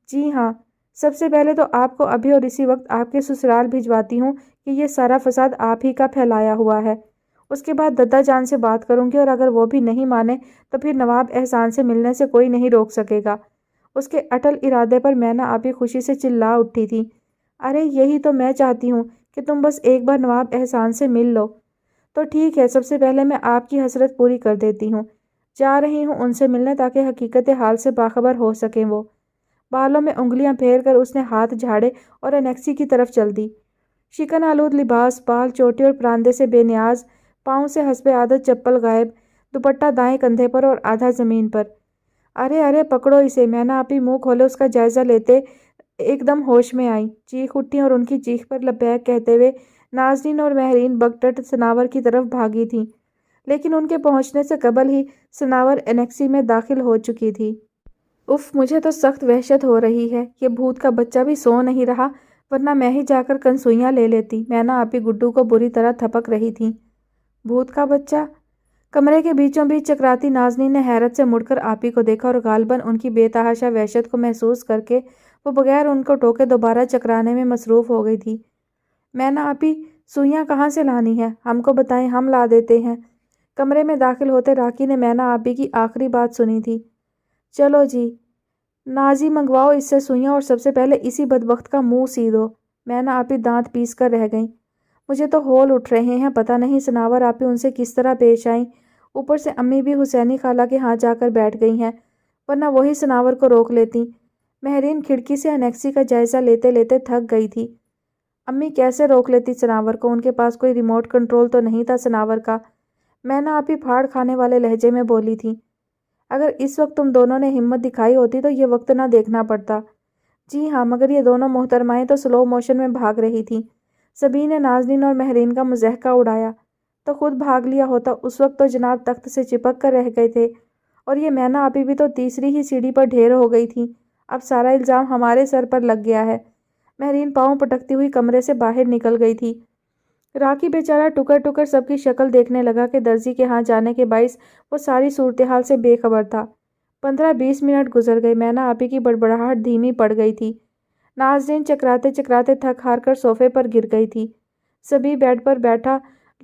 جی ہاں، سب سے پہلے تو آپ کو ابھی اور اسی وقت آپ کے سسرال بھجواتی ہوں کہ یہ سارا فساد آپ ہی کا پھیلایا ہوا ہے۔ اس کے بعد ددا جان سے بات کروں گی، اور اگر وہ بھی نہیں مانے تو پھر نواب احسان سے ملنے سے کوئی نہیں روک سکے گا۔ اس کے اٹل ارادے پر مینا آپی خوشی سے چلا اٹھی تھی۔ ارے یہی تو میں چاہتی ہوں کہ تم بس ایک بار نواب احسان سے مل لو۔ تو ٹھیک ہے، سب سے پہلے میں آپ کی حسرت پوری کر دیتی ہوں۔ جا رہی ہوں ان سے ملنے تاکہ حقیقت حال سے باخبر ہو سکیں وہ۔ بالوں میں انگلیاں پھیر کر اس نے ہاتھ جھاڑے اور انیکسی کی طرف چل دی۔ شکن آلود لباس، بال چوٹی اور پراندے سے بے نیاز، پاؤں سے حسب عادت چپل غائب، دوپٹہ دائیں کندھے پر اور آدھا زمین پر۔ ارے پکڑو اسے! مینا آپی منہ کھولے اس کا جائزہ لیتے ایک دم ہوش میں آئیں، چیخ اٹھی اور ان کی چیخ پر لبیک کہتے ہوئے ناظرین اور ماہرین بگٹٹ سناور کی طرف بھاگی تھیں، لیکن ان کے پہنچنے سے قبل ہی سناور انیکسی میں داخل ہو چکی تھی۔ اف، مجھے تو سخت وحشت ہو رہی ہے، یہ بھوت کا بچہ بھی سو نہیں رہا، ورنہ میں ہی جا کر کنسوئیاں لے لیتی۔ مینا آپی گڈو کو بری طرح تھپک رہی تھیں۔ بھوت کا بچہ؟ کمرے کے بیچوں بیچ چکراتی نازنین نے حیرت سے مڑ کر آپی کو دیکھا اور غالباً ان کی بے تحاشا وحشت کو محسوس کر کے وہ بغیر ان کو ٹوکے دوبارہ چکرانے میں مصروف ہو گئی تھی۔ مینا آپی، سوئیاں کہاں سے لانی ہیں؟ ہم کو بتائیں، ہم لا دیتے ہیں۔ کمرے میں داخل ہوتے راکی نے مینا آپی کی آخری بات سنی تھی۔ چلو جی، نازی منگواؤ اس سے سوئیاں اور سب سے پہلے اسی بدبخت کا منہ سی دو۔ مینا آپی دانت پیس کر رہ گئیں۔ مجھے تو ہول اٹھ رہے ہیں، پتہ نہیں سناور آپی ان سے کس طرح پیش آئیں۔ اوپر سے امی بھی حسینی خالہ کے ہاں جا کر بیٹھ گئی ہیں، ورنہ وہی سناور کو روک لیتی۔ مہرین کھڑکی سے انیکسی کا جائزہ لیتے لیتے تھک گئی تھی۔ امی کیسے روک لیتی سناور کو؟ ان کے پاس کوئی ریموٹ کنٹرول تو نہیں تھا سناور کا۔ مینا آپی پھاڑ کھانے والے لہجے میں بولی تھی۔ اگر اس وقت تم دونوں نے ہمت دکھائی ہوتی تو یہ وقت نہ دیکھنا پڑتا۔ جی ہاں، مگر یہ دونوں محترمائیں تو سلو موشن میں بھاگ رہی تھیں۔ سبھی نے نازنین اور مہرین کا مضحکہ اڑایا۔ تو خود بھاگ لیا ہوتا، اس وقت تو جناب تخت سے چپک کر رہ گئے تھے، اور یہ مینا آپی بھی تو تیسری ہی سیڑھی پر ڈھیر ہو گئی تھی۔ اب سارا الزام ہمارے سر پر لگ گیا ہے۔ مہرین پاؤں پٹکتی ہوئی کمرے سے باہر نکل گئی تھی۔ راکی بیچارہ ٹکر ٹکر سب کی شکل دیکھنے لگا کہ درزی کے ہاں جانے کے باعث وہ ساری صورتحال سے بے خبر تھا۔ 15-20 منٹ گزر گئے، مینا آپی کی بڑبڑاہٹ دھیمی پڑ گئی تھی۔ نازنین چکراتے چکراتے تھک ہار کر صوفے پر گر گئی تھی۔ سبھی بیڈ پر بیٹھا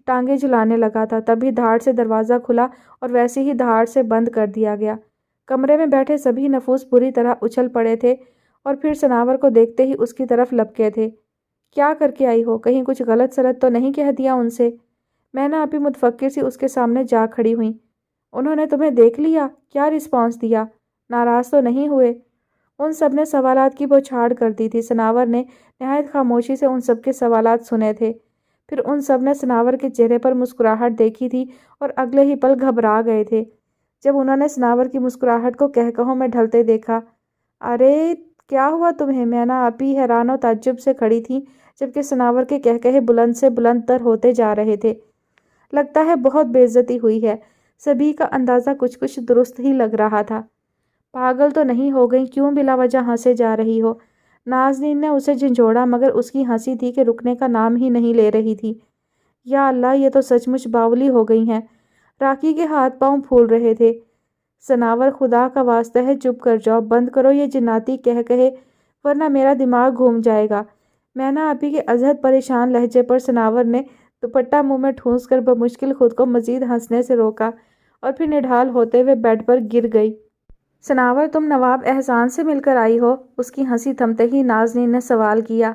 ٹانگیں جھلانے لگا تھا، تبھی دھاڑ سے دروازہ کھلا اور ویسے ہی دھاڑ سے بند کر دیا گیا۔ کمرے میں بیٹھے سبھی نفوس بری طرح اچھل پڑے تھے اور پھر سناور کو دیکھتے ہی اس کی طرف لپکے تھے۔ کیا کر کے آئی ہو؟ کہیں کچھ غلط سلط تو نہیں کہہ دیا ان سے؟ مینا آپی متفکر سی اس کے سامنے جا کھڑی ہوئیں۔ انہوں نے تمہیں دیکھ لیا؟ کیا رسپانس دیا؟ ناراض تو نہیں ہوئے؟ ان سب نے سوالات کی بوچھاڑ کر دی تھی۔ سناور نے نہایت خاموشی سے ان سب کے سوالات سنے تھے۔ پھر ان سب نے سناور کے چہرے پر مسکراہٹ دیکھی تھی اور اگلے ہی پل گھبرا گئے تھے جب انہوں نے سناور کی مسکراہٹ کو کہکہوں میں ڈھلتے دیکھا۔ ارے کیا ہوا تمہیں؟ مینا آپی حیران و تعجب سے کھڑی تھی جبکہ سناور کے کہکہے بلند سے بلند تر ہوتے جا رہے تھے۔ لگتا ہے بہت بے عزتی ہوئی ہے۔ سبھی کا اندازہ کچھ کچھ درست ہی لگ رہا تھا۔ پاگل تو نہیں ہو گئی؟ کیوں بلا وجہ ہنسے جا رہی ہو؟ نازنین نے اسے جھنجھوڑا مگر اس کی ہنسی تھی کہ رکنے کا نام ہی نہیں لے رہی تھی۔ یا اللہ، یہ تو سچ مچ باولی ہو گئی ہیں۔ راکی کے ہاتھ پاؤں پھول رہے تھے۔ سناور، خدا کا واسطہ ہے چپ کر جاؤ، بند کرو یہ جناتی کہے ورنہ میرا دماغ گھوم جائے گا۔ مینا آپی کے ازحد پریشان لہجے پر سناور نے دوپٹہ منہ میں ٹھونس کر بمشکل خود کو مزید ہنسنے سے روکا اور پھر نڈھال ہوتے ہوئے بیڈ پر گر گئی۔ سناور، تم نواب احسان سے مل کر آئی ہو؟ اس کی ہنسی تھمتے ہی نازنین نے سوال کیا۔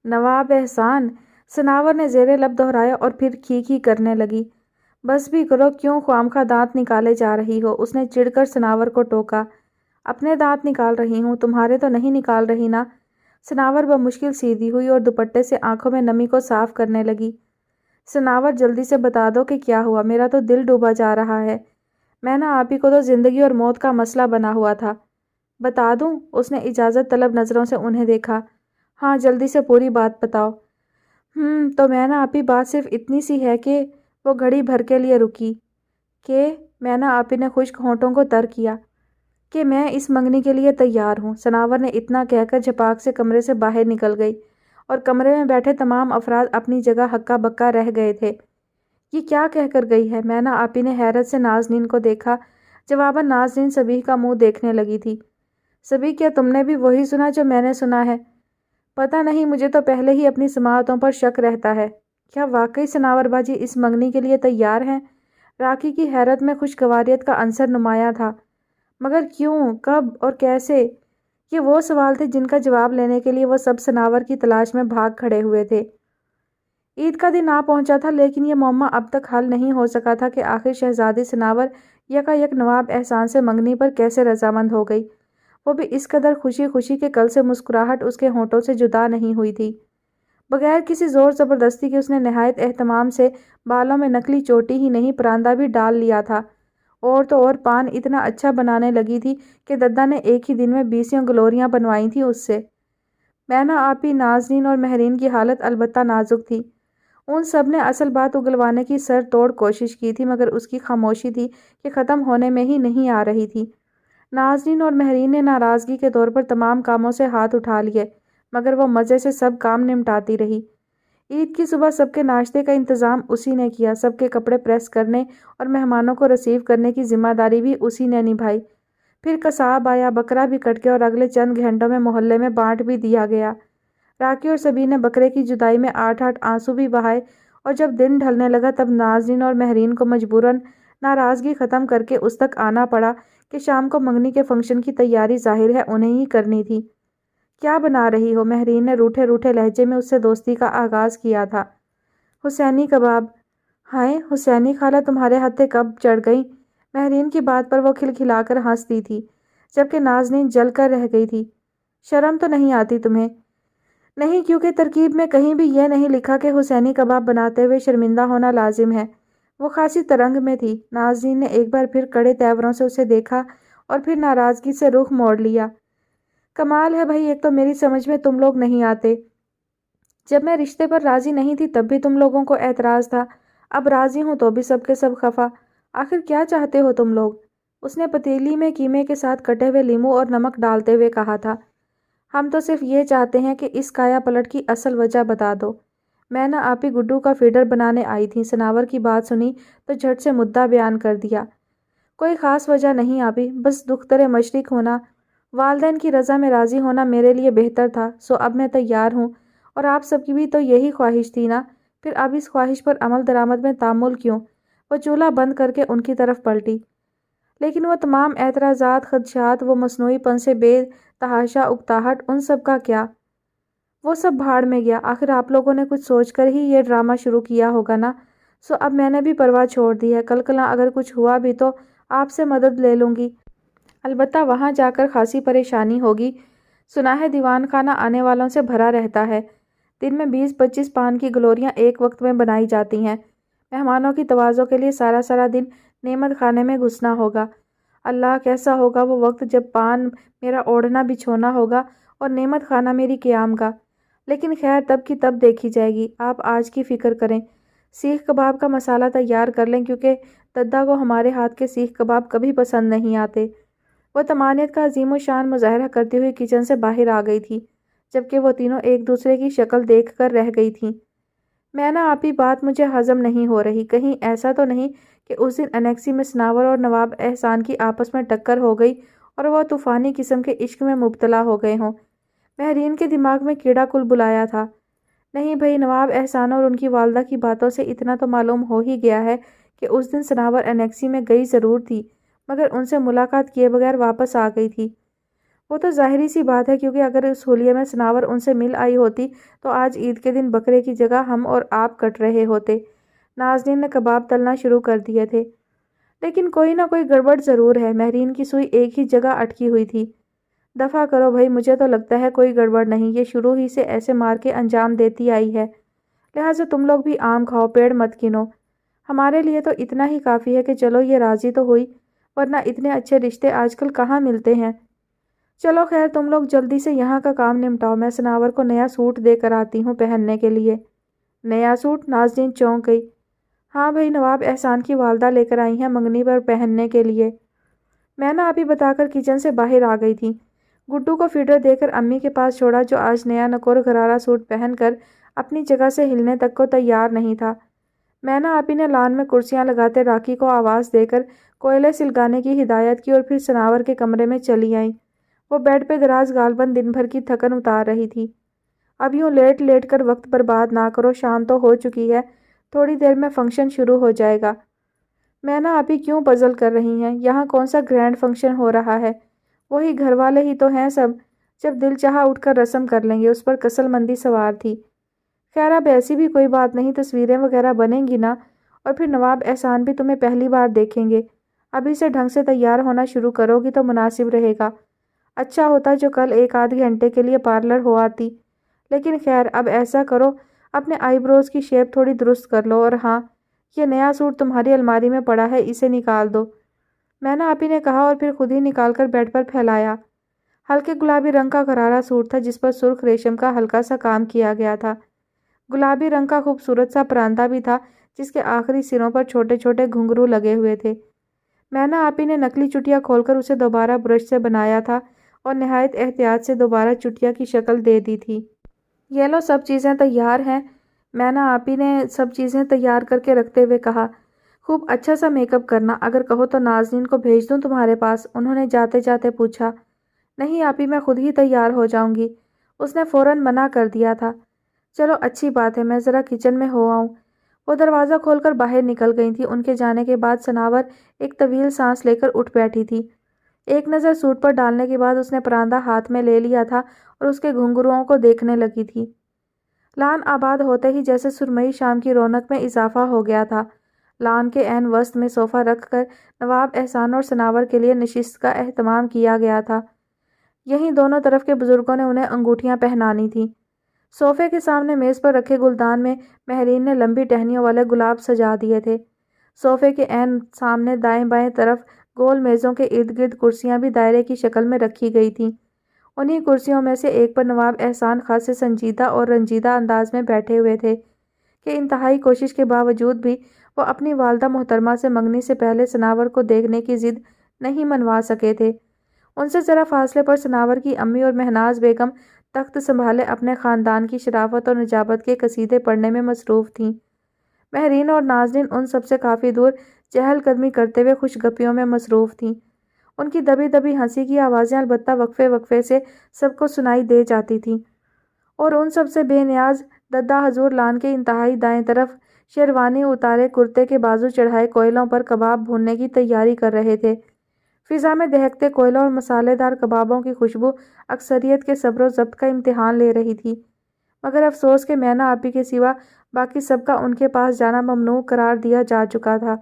نواب احسان؟ سناور نے زیر لب دہرایا اور پھر کھی کھی کرنے لگی۔ بس بھی کرو، کیوں خوامخواہ دانت نکالے جا رہی ہو؟ اس نے چڑھ کر سناور کو ٹوکا۔ اپنے دانت نکال رہی ہوں، تمہارے تو نہیں نکال رہی نا؟ سناور بمشکل سیدھی ہوئی اور دوپٹے سے آنکھوں میں نمی کو صاف کرنے لگی۔ سناور، جلدی سے بتا دو کہ کیا ہوا، میرا تو دل ڈوبا جا رہا ہے۔ مینا آپی کو تو زندگی اور موت کا مسئلہ بنا ہوا تھا۔ بتا دوں؟ اس نے اجازت طلب نظروں سے انہیں دیکھا۔ ہاں، جلدی سے پوری بات بتاؤ۔ تو مینا آپی، بات صرف اتنی سی ہے کہ وہ گھڑی بھر کے لیے رکی کہ مینا آپی نے خشک ہونٹوں کو تر کیا کہ میں اس منگنی کے لیے تیار ہوں۔ سناور نے اتنا کہہ کر جھپاک سے کمرے سے باہر نکل گئی اور کمرے میں بیٹھے تمام افراد اپنی جگہ ہکا بکا رہ گئے تھے۔ یہ کیا کہہ کر گئی ہے؟ مینا آپی نے حیرت سے نازنین کو دیکھا۔ جواباً نازنین سبھی کا منہ دیکھنے لگی تھی۔ سبھی، کیا تم نے بھی وہی سنا جو میں نے سنا ہے؟ پتہ نہیں، مجھے تو پہلے ہی اپنی سماعتوں پر شک رہتا ہے۔ کیا واقعی سناور باجی اس منگنی کے لیے تیار ہیں؟ راکی کی حیرت میں خوشگواریت کا عنصر نمایاں تھا۔ مگر کیوں، کب اور کیسے؟ یہ وہ سوال تھے جن کا جواب لینے کے لیے وہ سب سناور کی تلاش میں بھاگ کھڑے ہوئے تھے۔ عید کا دن آ پہنچا تھا لیکن یہ معمہ اب تک حل نہیں ہو سکا تھا کہ آخر شہزادی سناور یکا یک نواب احسان سے منگنی پر کیسے رضامند ہو گئی، وہ بھی اس قدر خوشی خوشی کہ کل سے مسکراہٹ اس کے ہونٹوں سے جدا نہیں ہوئی تھی۔ بغیر کسی زور زبردستی کے اس نے نہایت اہتمام سے بالوں میں نکلی چوٹی ہی نہیں پراندہ بھی ڈال لیا تھا، اور تو اور پان اتنا اچھا بنانے لگی تھی کہ ددا نے ایک ہی دن میں 20 گلوریاں بنوائی تھیں اس سے۔ مینا آپی، نازنین اور مہرین کی حالت البتہ نازک تھی۔ ان سب نے اصل بات اگلوانے کی سر توڑ کوشش کی تھی مگر اس کی خاموشی تھی کہ ختم ہونے میں ہی نہیں آ رہی تھی۔ نازنین اور مہرین نے ناراضگی کے طور پر تمام کاموں سے ہاتھ اٹھا لیے مگر وہ مزے سے سب کام نمٹاتی رہی۔ عید کی صبح سب کے ناشتے کا انتظام اسی نے کیا، سب کے کپڑے پریس کرنے اور مہمانوں کو ریسیو کرنے کی ذمہ داری بھی اسی نے نبھائی۔ پھر قصاب آیا، بکرا بھی کٹ گیا اور اگلے چند گھنٹوں میں محلے میں بانٹ بھی دیا گیا۔ راکی اور سبیر نے بکرے کی جدائی میں 8 آنسو بھی بہائے، اور جب دن ڈھلنے لگا تب ناظرین اور مہرین کو مجبوراً ناراضگی ختم کر کے اس تک آنا پڑا کہ شام کو منگنی کے فنکشن کی تیاری ظاہر ہے انہیں ہی کرنی تھی۔ کیا بنا رہی ہو؟ مہرین نے روٹھے روٹھے لہجے میں اس سے دوستی کا آغاز کیا تھا۔ حسینی کباب۔ ہائے، حسینی خالہ تمہارے ہتھے کب چڑھ گئی؟ مہرین کی بات پر وہ کھلکھلا کر ہنستی تھی، جبکہ نازنین جل کر رہ گئی تھی۔ شرم تو نہیں آتی تمہیں؟ نہیں، کیونکہ ترکیب میں کہیں بھی یہ نہیں لکھا کہ حسینی کباب بناتے ہوئے شرمندہ ہونا لازم ہے۔ وہ خاصی ترنگ میں تھی۔ نازنین نے ایک بار پھر کڑے تیوروں سے اسے دیکھا اور پھر ناراضگی سے رخ موڑ لیا۔ کمال ہے بھائی، ایک تو میری سمجھ میں تم لوگ نہیں آتے۔ جب میں رشتے پر راضی نہیں تھی تب بھی تم لوگوں کو اعتراض تھا، اب راضی ہوں تو بھی سب کے سب خفا۔ آخر کیا چاہتے ہو تم لوگ؟ اس نے پتیلی میں قیمے کے ساتھ کٹے ہوئے لیموں اور نمک ڈالتے ہوئے کہا تھا۔ ہم تو صرف یہ چاہتے ہیں کہ اس کایا پلٹ کی اصل وجہ بتا دو۔ میں نہ آپی گڈو کا فیڈر بنانے آئی تھی۔ سناور کی بات سنی تو جھٹ سے مدعا بیان کر دیا۔ کوئی خاص وجہ نہیں آپی، بس دختر مشرق ہونا، والدین کی رضا میں راضی ہونا میرے لیے بہتر تھا، سو اب میں تیار ہوں، اور آپ سب کی بھی تو یہی خواہش تھی نا، پھر اب اس خواہش پر عمل درآمد میں تعامل کیوں؟ وہ چولہا بند کر کے ان کی طرف پلٹی۔ لیکن وہ تمام اعتراضات، خدشات، وہ مصنوعی پن سے بے تحاشا اکتاہٹ، ان سب کا کیا؟ وہ سب بھاڑ میں گیا۔ آخر آپ لوگوں نے کچھ سوچ کر ہی یہ ڈرامہ شروع کیا ہوگا نا، سو اب میں نے بھی پرواہ چھوڑ دی ہے۔ کل کلاں اگر کچھ ہوا بھی تو آپ سے مدد لے لوں گی، البتہ وہاں جا کر خاصی پریشانی ہوگی۔ سنا ہے دیوان خانہ آنے والوں سے بھرا رہتا ہے، دن میں 20-25 پان کی گلوریاں ایک وقت میں بنائی جاتی ہیں۔ مہمانوں کی تواضع کے لیے سارا سارا دن نعمت خانے میں گھسنا ہوگا۔ اللہ، کیسا ہوگا وہ وقت جب پان میرا اوڑھنا بچھونا ہوگا اور نعمت خانہ میری قیام گاہ۔ لیکن خیر تب کی تب دیکھی جائے گی، آپ آج کی فکر کریں۔ سیخ کباب کا مسالہ تیار کر لیں، کیونکہ ددا کو ہمارے ہاتھ کے سیخ کباب کبھی پسند نہیں آتے۔ وہ طمانینت کا عظیم الشان مظاہرہ کرتی ہوئی کچن سے باہر آ گئی تھی، جبکہ وہ تینوں ایک دوسرے کی شکل دیکھ کر رہ گئی تھیں۔ میں نا آپی بات مجھے ہضم نہیں ہو رہی، کہیں ایسا تو نہیں کہ اس دن انیکسی میں سناور اور نواب احسان کی آپس میں ٹکر ہو گئی اور وہ طوفانی قسم کے عشق میں مبتلا ہو گئے ہوں؟ مہرین کے دماغ میں کیڑا کل بلایا تھا۔ نہیں بھئی، نواب احسان اور ان کی والدہ کی باتوں سے اتنا تو معلوم ہو ہی گیا ہے کہ اس دن سناور انیکسی میں گئی ضرور تھی، مگر ان سے ملاقات کیے بغیر واپس آ گئی تھی۔ وہ تو ظاہری سی بات ہے، کیونکہ اگر اس حلیے میں سناور ان سے مل آئی ہوتی تو آج عید کے دن بکرے کی جگہ ہم اور آپ کٹ رہے ہوتے۔ نازنین نے کباب تلنا شروع کر دیے تھے۔ لیکن کوئی نہ کوئی گڑبڑ ضرور ہے، مہرین کی سوئی ایک ہی جگہ اٹکی ہوئی تھی۔ دفع کرو بھائی، مجھے تو لگتا ہے کوئی گڑبڑ نہیں، یہ شروع ہی سے ایسے مار کے انجام دیتی آئی ہے، لہٰذا تم لوگ بھی آم کھاؤ، پیڑ مت گنو۔ ہمارے لیے تو اتنا ہی کافی ہے کہ چلو یہ راضی تو ہوئی، ورنہ اتنے اچھے رشتے آج کل کہاں ملتے ہیں۔ چلو خیر، تم لوگ جلدی سے یہاں کا کام نمٹاؤ، میں سناور کو نیا سوٹ دے کر آتی ہوں پہننے کے لیے۔ نیا سوٹ؟ نازنین چونک گئی۔ ہاں بھائی، نواب احسان کی والدہ لے کر آئی ہیں منگنی پر پہننے کے لیے۔ میں نہ ابھی بتا کر کچن سے باہر آ گئی تھی۔ گڈو کو فیڈر دے کر امی کے پاس چھوڑا، جو آج نیا نکور غرارہ سوٹ پہن کر اپنی جگہ سے ہلنے تک کو تیار نہیں تھا۔ میں نہ آپی نے لان میں کرسیاں لگاتے راکی کو آواز دے کر کوئلے سلگانے کی ہدایت کی اور پھر سناور کے کمرے میں چلی آئیں۔ وہ بیڈ پہ دراز غالباً دن بھر کی تھکن اتار رہی تھی۔ اب یوں لیٹ لیٹ کر وقت برباد نہ کرو، شام تو ہو چکی ہے، تھوڑی دیر میں فنکشن شروع ہو جائے گا۔ میں نہ آپی کیوں پزل کر رہی ہیں؟ یہاں کون سا گرینڈ فنکشن ہو رہا ہے؟ وہی گھر والے ہی تو ہیں سب، جب دل چاہا اٹھ کر رسم کر لیں گے، اس پر کسل مندی سوار تھی۔ خیر اب ایسی بھی کوئی بات نہیں، تصویریں وغیرہ بنیں گی نا، اور پھر نواب احسان بھی تمہیں پہلی بار دیکھیں گے۔ ابھی سے ڈھنگ سے تیار ہونا شروع کرو گی تو مناسب رہے گا۔ اچھا ہوتا جو کل 1-8 گھنٹے کے لیے پارلر ہو آتی، لیکن خیر اب ایسا کرو، اپنے آئی بروز کی شیپ تھوڑی درست کر لو، اور ہاں، یہ نیا سوٹ تمہاری الماری میں پڑا ہے، اسے نکال دو، میں نے آپی نے کہا، اور پھر خود ہی نکال کر بیڈ پر پھیلایا۔ ہلکے گلابی رنگ کا غرارہ سوٹ تھا، جس پر سرخ ریشم کا ہلکا سا کام کیا گیا تھا۔ گلابی رنگ کا خوبصورت سا پراندہ بھی تھا، جس کے آخری سروں پر چھوٹے چھوٹے گھنگرو لگے ہوئے تھے۔ میں نے آپی نے نکلی چٹیا کھول کر اسے دوبارہ برش سے بنایا تھا اور نہایت احتیاط سے دوبارہ چٹیا کی شکل دے دی تھی۔ یہ لو، سب چیزیں تیار ہیں، مینا آپی نے سب چیزیں تیار کر کے رکھتے ہوئے کہا۔ خوب اچھا سا میک اپ کرنا، اگر کہو تو نازنین کو بھیج دوں تمہارے پاس؟ انہوں نے جاتے جاتے پوچھا۔ نہیں آپی، میں خود ہی تیار ہو جاؤں گی، اس نے فوراً منع کر دیا تھا۔ چلو اچھی بات ہے، میں ذرا کچن میں ہو آؤں۔ وہ دروازہ کھول کر باہر نکل گئی تھی۔ ان کے جانے کے بعد ثناور ایک طویل سانس لے کر اٹھ بیٹھی تھی۔ ایک نظر سوٹ پر ڈالنے کے بعد اس نے پراندہ ہاتھ میں لے لیا تھا اور اس کے گھنگروؤں کو دیکھنے لگی تھی۔ لان آباد ہوتے ہی جیسے سرمئی شام کی رونق میں اضافہ ہو گیا تھا۔ لان کے عین وسط میں صوفہ رکھ کر نواب احسان اور ثناور کے لیے نشست کا اہتمام کیا گیا تھا۔ یہیں دونوں طرف کے بزرگوں نے انہیں انگوٹھیاں پہنانی تھیں۔ صوفے کے سامنے میز پر رکھے گلدان میں مہرین نے لمبی ٹہنیوں والے گلاب سجا دیے تھے۔ صوفے کے عین سامنے دائیں بائیں طرف گول میزوں کے ارد گرد کرسیاں بھی دائرے کی شکل میں رکھی گئی تھیں۔ انہی کرسیوں میں سے ایک پر نواب احسان خاصے سنجیدہ اور رنجیدہ انداز میں بیٹھے ہوئے تھے کہ انتہائی کوشش کے باوجود بھی وہ اپنی والدہ محترمہ سے منگنی سے پہلے ثناور کو دیکھنے کی ضد نہیں منوا سکے تھے۔ ان سے ذرا فاصلے پر ثناور کی امی اور مہناز بیگم تخت سنبھالے اپنے خاندان کی شرافت اور نجابت کے قصیدے پڑھنے میں مصروف تھیں۔ مہرین اور نازنین ان سب سے کافی دور چہل قدمی کرتے ہوئے خوش گپیوں میں مصروف تھیں۔ ان کی دبی دبی ہنسی کی آوازیں البتہ وقفے وقفے سے سب کو سنائی دے جاتی تھیں، اور ان سب سے بے نیاز ددہ حضور لان کے انتہائی دائیں طرف شیروانی اتارے کرتے کے بازو چڑھائے کوئلوں پر کباب بھوننے کی تیاری کر رہے تھے۔ فضا میں دہکتے کوئلوں اور مسالے دار کبابوں کی خوشبو اکثریت کے صبر و ضبط کا امتحان لے رہی تھی، مگر افسوس کہ مینا آپی کے سوا باقی سب کا ان کے پاس جانا ممنوع قرار دیا جا چکا تھا۔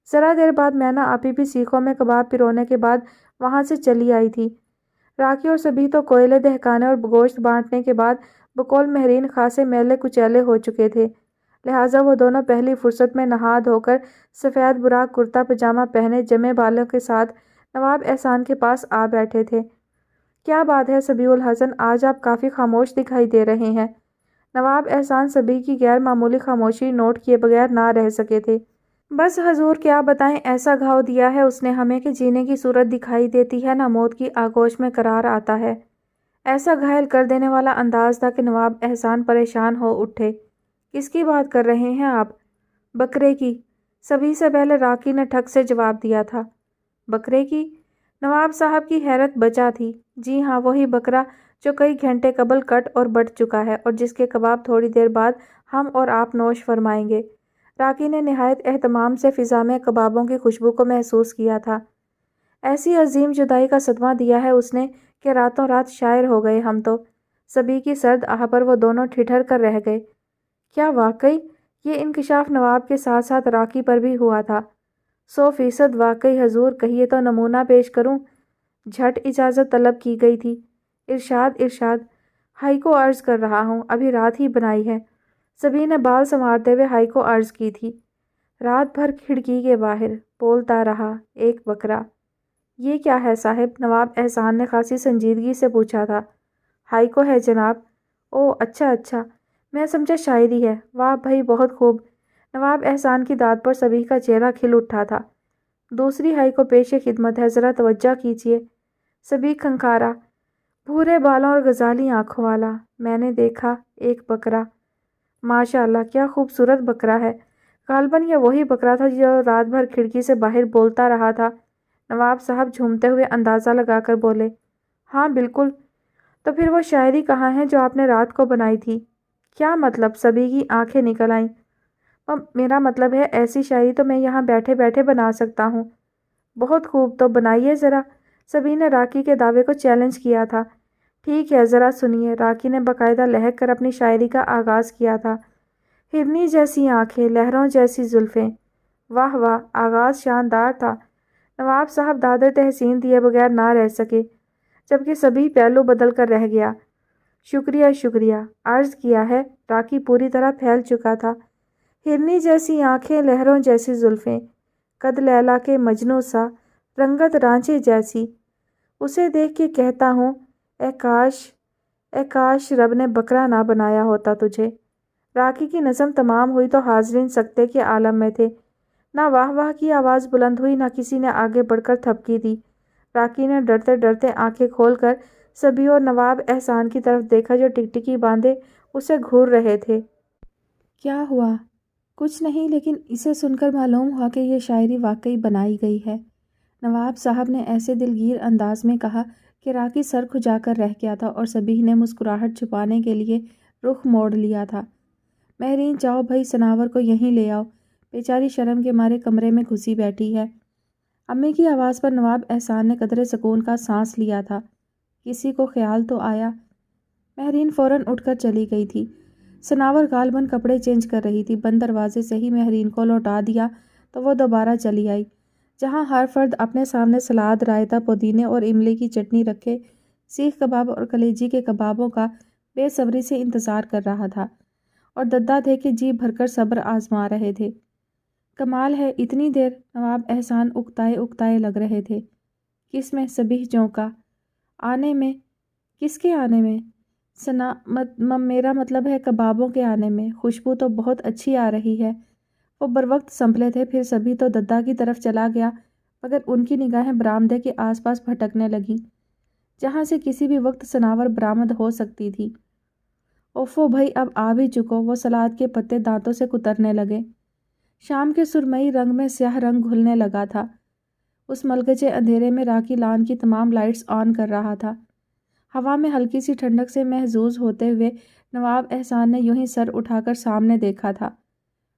ذرا دیر بعد مینا آپی بھی سیخوں میں کباب پرونے کے بعد وہاں سے چلی آئی تھی۔ راکی اور سبھی تو کوئلے دہکانے اور گوشت بانٹنے کے بعد بقول مہرین خاصے میلے کچیلے ہو چکے تھے، لہٰذا وہ دونوں پہلی فرصت میں نہا دھو کر سفید براق کرتا پجامہ پہنے جمے بالوں کے ساتھ نواب احسان کے پاس آ بیٹھے تھے۔ کیا بات ہے سبیع الحسن، آج آپ کافی خاموش دکھائی دے رہے ہیں۔ نواب احسان سبیع کی غیر معمولی خاموشی نوٹ کیے بغیر نہ رہ سکے تھے۔ بس حضور کیا بتائیں، ایسا گھاؤ دیا ہے اس نے ہمیں کہ جینے کی صورت دکھائی دیتی ہے نہ موت کی آغوش میں قرار آتا ہے۔ ایسا گھائل کر دینے والا انداز تھا کہ نواب احسان پریشان ہو اٹھے۔ کس کی بات کر رہے ہیں آپ؟ بکرے کی، سبھی سے پہلے راکی نے ٹھک سے جواب دیا تھا۔ بکرے کی؟ نواب صاحب کی حیرت بچا تھی۔ جی ہاں، وہی بکرا جو کئی گھنٹے قبل کٹ اور بٹ چکا ہے اور جس کے کباب تھوڑی دیر بعد ہم اور آپ نوش فرمائیں گے۔ راکی نے نہایت اہتمام سے فضا میں کبابوں کی خوشبو کو محسوس کیا تھا۔ ایسی عظیم جدائی کا صدمہ دیا ہے اس نے کہ راتوں رات شاعر ہو گئے ہم تو۔ سبھی کی سرد آہ پر وہ دونوں ٹھٹھر کر رہ گئے۔ کیا واقعی؟ یہ انکشاف نواب کے ساتھ ساتھ راکی پر بھی ہوا تھا۔ 100% واقعی حضور، کہیے تو نمونہ پیش کروں؟ جھٹ اجازت طلب کی گئی تھی۔ ارشاد ارشاد۔ ہائی کو عرض کر رہا ہوں، ابھی رات ہی بنائی ہے۔ سبھی نے بال سنوارتے ہوئے ہائی کو عرض کی تھی۔ رات بھر کھڑکی کے باہر بولتا رہا ایک بکرا۔ یہ کیا ہے صاحب؟ نواب احسان نے خاصی سنجیدگی سے پوچھا تھا۔ ہائی کو ہے جناب۔ او اچھا اچھا، میں سمجھا شاعری ہے۔ واہ بھائی، بہت خوب۔ نواب احسان کی داد پر سبھی کا چہرہ کھل اٹھا تھا۔ دوسری ہائی کو پیش خدمت ہے، ذرا توجہ کیجیے۔ سبھی کھنکارا۔ بھورے بالوں اور غزالی آنکھوں والا، میں نے دیکھا ایک بکرا۔ ماشاء اللہ، کیا خوبصورت بکرا ہے۔ غالباً یہ وہی بکرا تھا جو رات بھر کھڑکی سے باہر بولتا رہا تھا۔ نواب صاحب جھومتے ہوئے اندازہ لگا کر بولے۔ ہاں بالکل۔ تو پھر وہ شاعری کہاں ہے جو آپ نے رات کو بنائی تھی؟ کیا مطلب؟ سبھی کی آنکھیں نکل آئیں۔ میرا مطلب ہے ایسی شاعری تو میں یہاں بیٹھے بیٹھے بنا سکتا ہوں۔ بہت خوب، تو بنائیے ذرا۔ سبھی نے راکی کے دعوے کو چیلنج کیا تھا۔ ٹھیک ہے، ذرا سنیے۔ راکی نے باقاعدہ لہک کر اپنی شاعری کا آغاز کیا تھا۔ ہرنی جیسی آنکھیں، لہروں جیسی زلفیں۔ واہ واہ، آغاز شاندار تھا۔ نواب صاحب داد تحسین دیے بغیر نہ رہ سکے، جبکہ سبھی پہلو بدل کر رہ گیا۔ شکریہ شکریہ، عرض کیا ہے۔ راکی پوری طرح پھیل چکا تھا۔ ہرنی جیسی آنکھیں، لہروں جیسی زلفیں، قد لیلا کے مجنوں سا، رنگت رانجھے جیسی۔ اسے دیکھ کے کہتا ہوں اے کاش رب نے بکرا نہ بنایا ہوتا تجھے۔ راکی کی نظم تمام ہوئی تو حاضرین سکتے کے عالم میں تھے۔ نہ واہ واہ کی آواز بلند ہوئی، نہ کسی نے آگے بڑھ کر تھپکی دی۔ راکی نے ڈرتے ڈرتے آنکھیں کھول کر سبھی اور نواب احسان کی طرف دیکھا جو ٹکٹکی باندھے اسے گھور رہے تھے۔ کیا ہوا؟ کچھ نہیں، لیکن اسے سن کر معلوم ہوا کہ یہ شاعری واقعی بنائی گئی ہے۔ نواب صاحب نے ایسے دلگیر انداز میں کہا کہ راکی سر کھجا کر رہ گیا تھا اور سبیہ نے مسکراہٹ چھپانے کے لیے رخ موڑ لیا تھا۔ مہرین، جاؤ بھائی، سناور کو یہیں لے آؤ، بیچاری شرم کے مارے کمرے میں گھسی بیٹھی ہے۔ امی کی آواز پر نواب احسان نے قدرے سکون کا سانس لیا تھا۔ کسی کو خیال تو آیا؟ مہرین فوراً اٹھ کر چلی گئی تھی۔ سناور غالباً کپڑے چینج کر رہی تھی۔ بند دروازے سے ہی مہرین کو لوٹا دیا تو وہ دوبارہ چلی آئی، جہاں ہر فرد اپنے سامنے سلاد، رائتہ، پودینے اور املی کی چٹنی رکھے سیخ کباب اور کلیجی کے کبابوں کا بے صبری سے انتظار کر رہا تھا، اور ددہ تھے کہ جی بھر کر صبر آزما رہے تھے۔ کمال ہے، اتنی دیر؟ نواب احسان اکتائے اکتائے لگ رہے تھے۔ کس میں؟ سبیہ چونکا۔ آنے میں؟ کس کے آنے میں؟ میرا مطلب ہے کبابوں کے آنے میں۔ خوشبو تو بہت اچھی آ رہی ہے۔ وہ بروقت سنبھلے تھے، پھر سبھی تو ددہ کی طرف چلا گیا، مگر ان کی نگاہیں برآمدے کے آس پاس بھٹکنے لگیں، جہاں سے کسی بھی وقت سناور برآمد ہو سکتی تھی۔ اوفو بھائی، اب آ بھی چکو۔ وہ سلاد کے پتے دانتوں سے کترنے لگے۔ شام کے سرمئی رنگ میں سیاہ رنگ گھلنے لگا تھا۔ اس ملگچے اندھیرے میں راکی لان کی تمام لائٹس آن کر رہا تھا۔ ہوا میں ہلکی سی ٹھنڈک سے محظوظ ہوتے ہوئے نواب احسان نے یوں ہی سر اٹھا کر سامنے دیکھا تھا،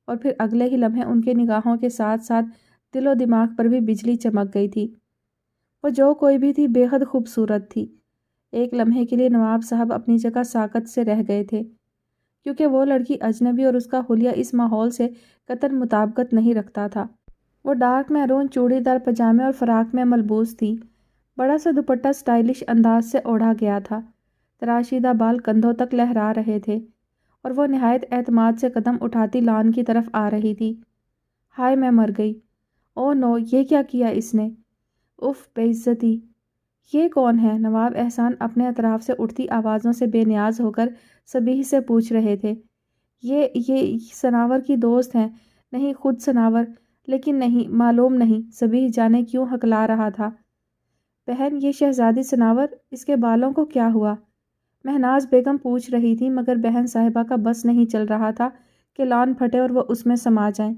اور پھر اگلے ہی لمحے ان کے نگاہوں کے ساتھ ساتھ دل و دماغ پر بھی بجلی چمک گئی تھی۔ وہ جو کوئی بھی تھی بے حد خوبصورت تھی۔ ایک لمحے کے لیے نواب صاحب اپنی جگہ ساکت سے رہ گئے تھے، کیونکہ وہ لڑکی اجنبی اور اس کا حلیہ اس ماحول سے قطعاً مطابقت نہیں رکھتا تھا۔ وہ ڈارک میرون چوڑی دار پجامے اور فراق میں ملبوس تھی۔ بڑا سا دوپٹہ سٹائلش انداز سے اوڑھا گیا تھا، تراشیدہ بال کندھوں تک لہرا رہے تھے، اور وہ نہایت اعتماد سے قدم اٹھاتی لان کی طرف آ رہی تھی۔ ہائے، میں مر گئی! او نو، یہ کیا کیا اس نے؟ اف، بے عزتی! یہ کون ہے؟ نواب احسان اپنے اطراف سے اٹھتی آوازوں سے بے نیاز ہو کر سبیہ سے پوچھ رہے تھے۔ یہ سناور کی دوست ہیں۔ نہیں، خود سناور۔ لیکن نہیں، معلوم نہیں، سبیہ جانے کیوں ہکلا رہا تھا۔ بہن، یہ شہزادی سناور، اس کے بالوں کو کیا ہوا؟ مہناز بیگم پوچھ رہی تھی، مگر بہن صاحبہ کا بس نہیں چل رہا تھا کہ لان پھٹے اور وہ اس میں سما جائیں۔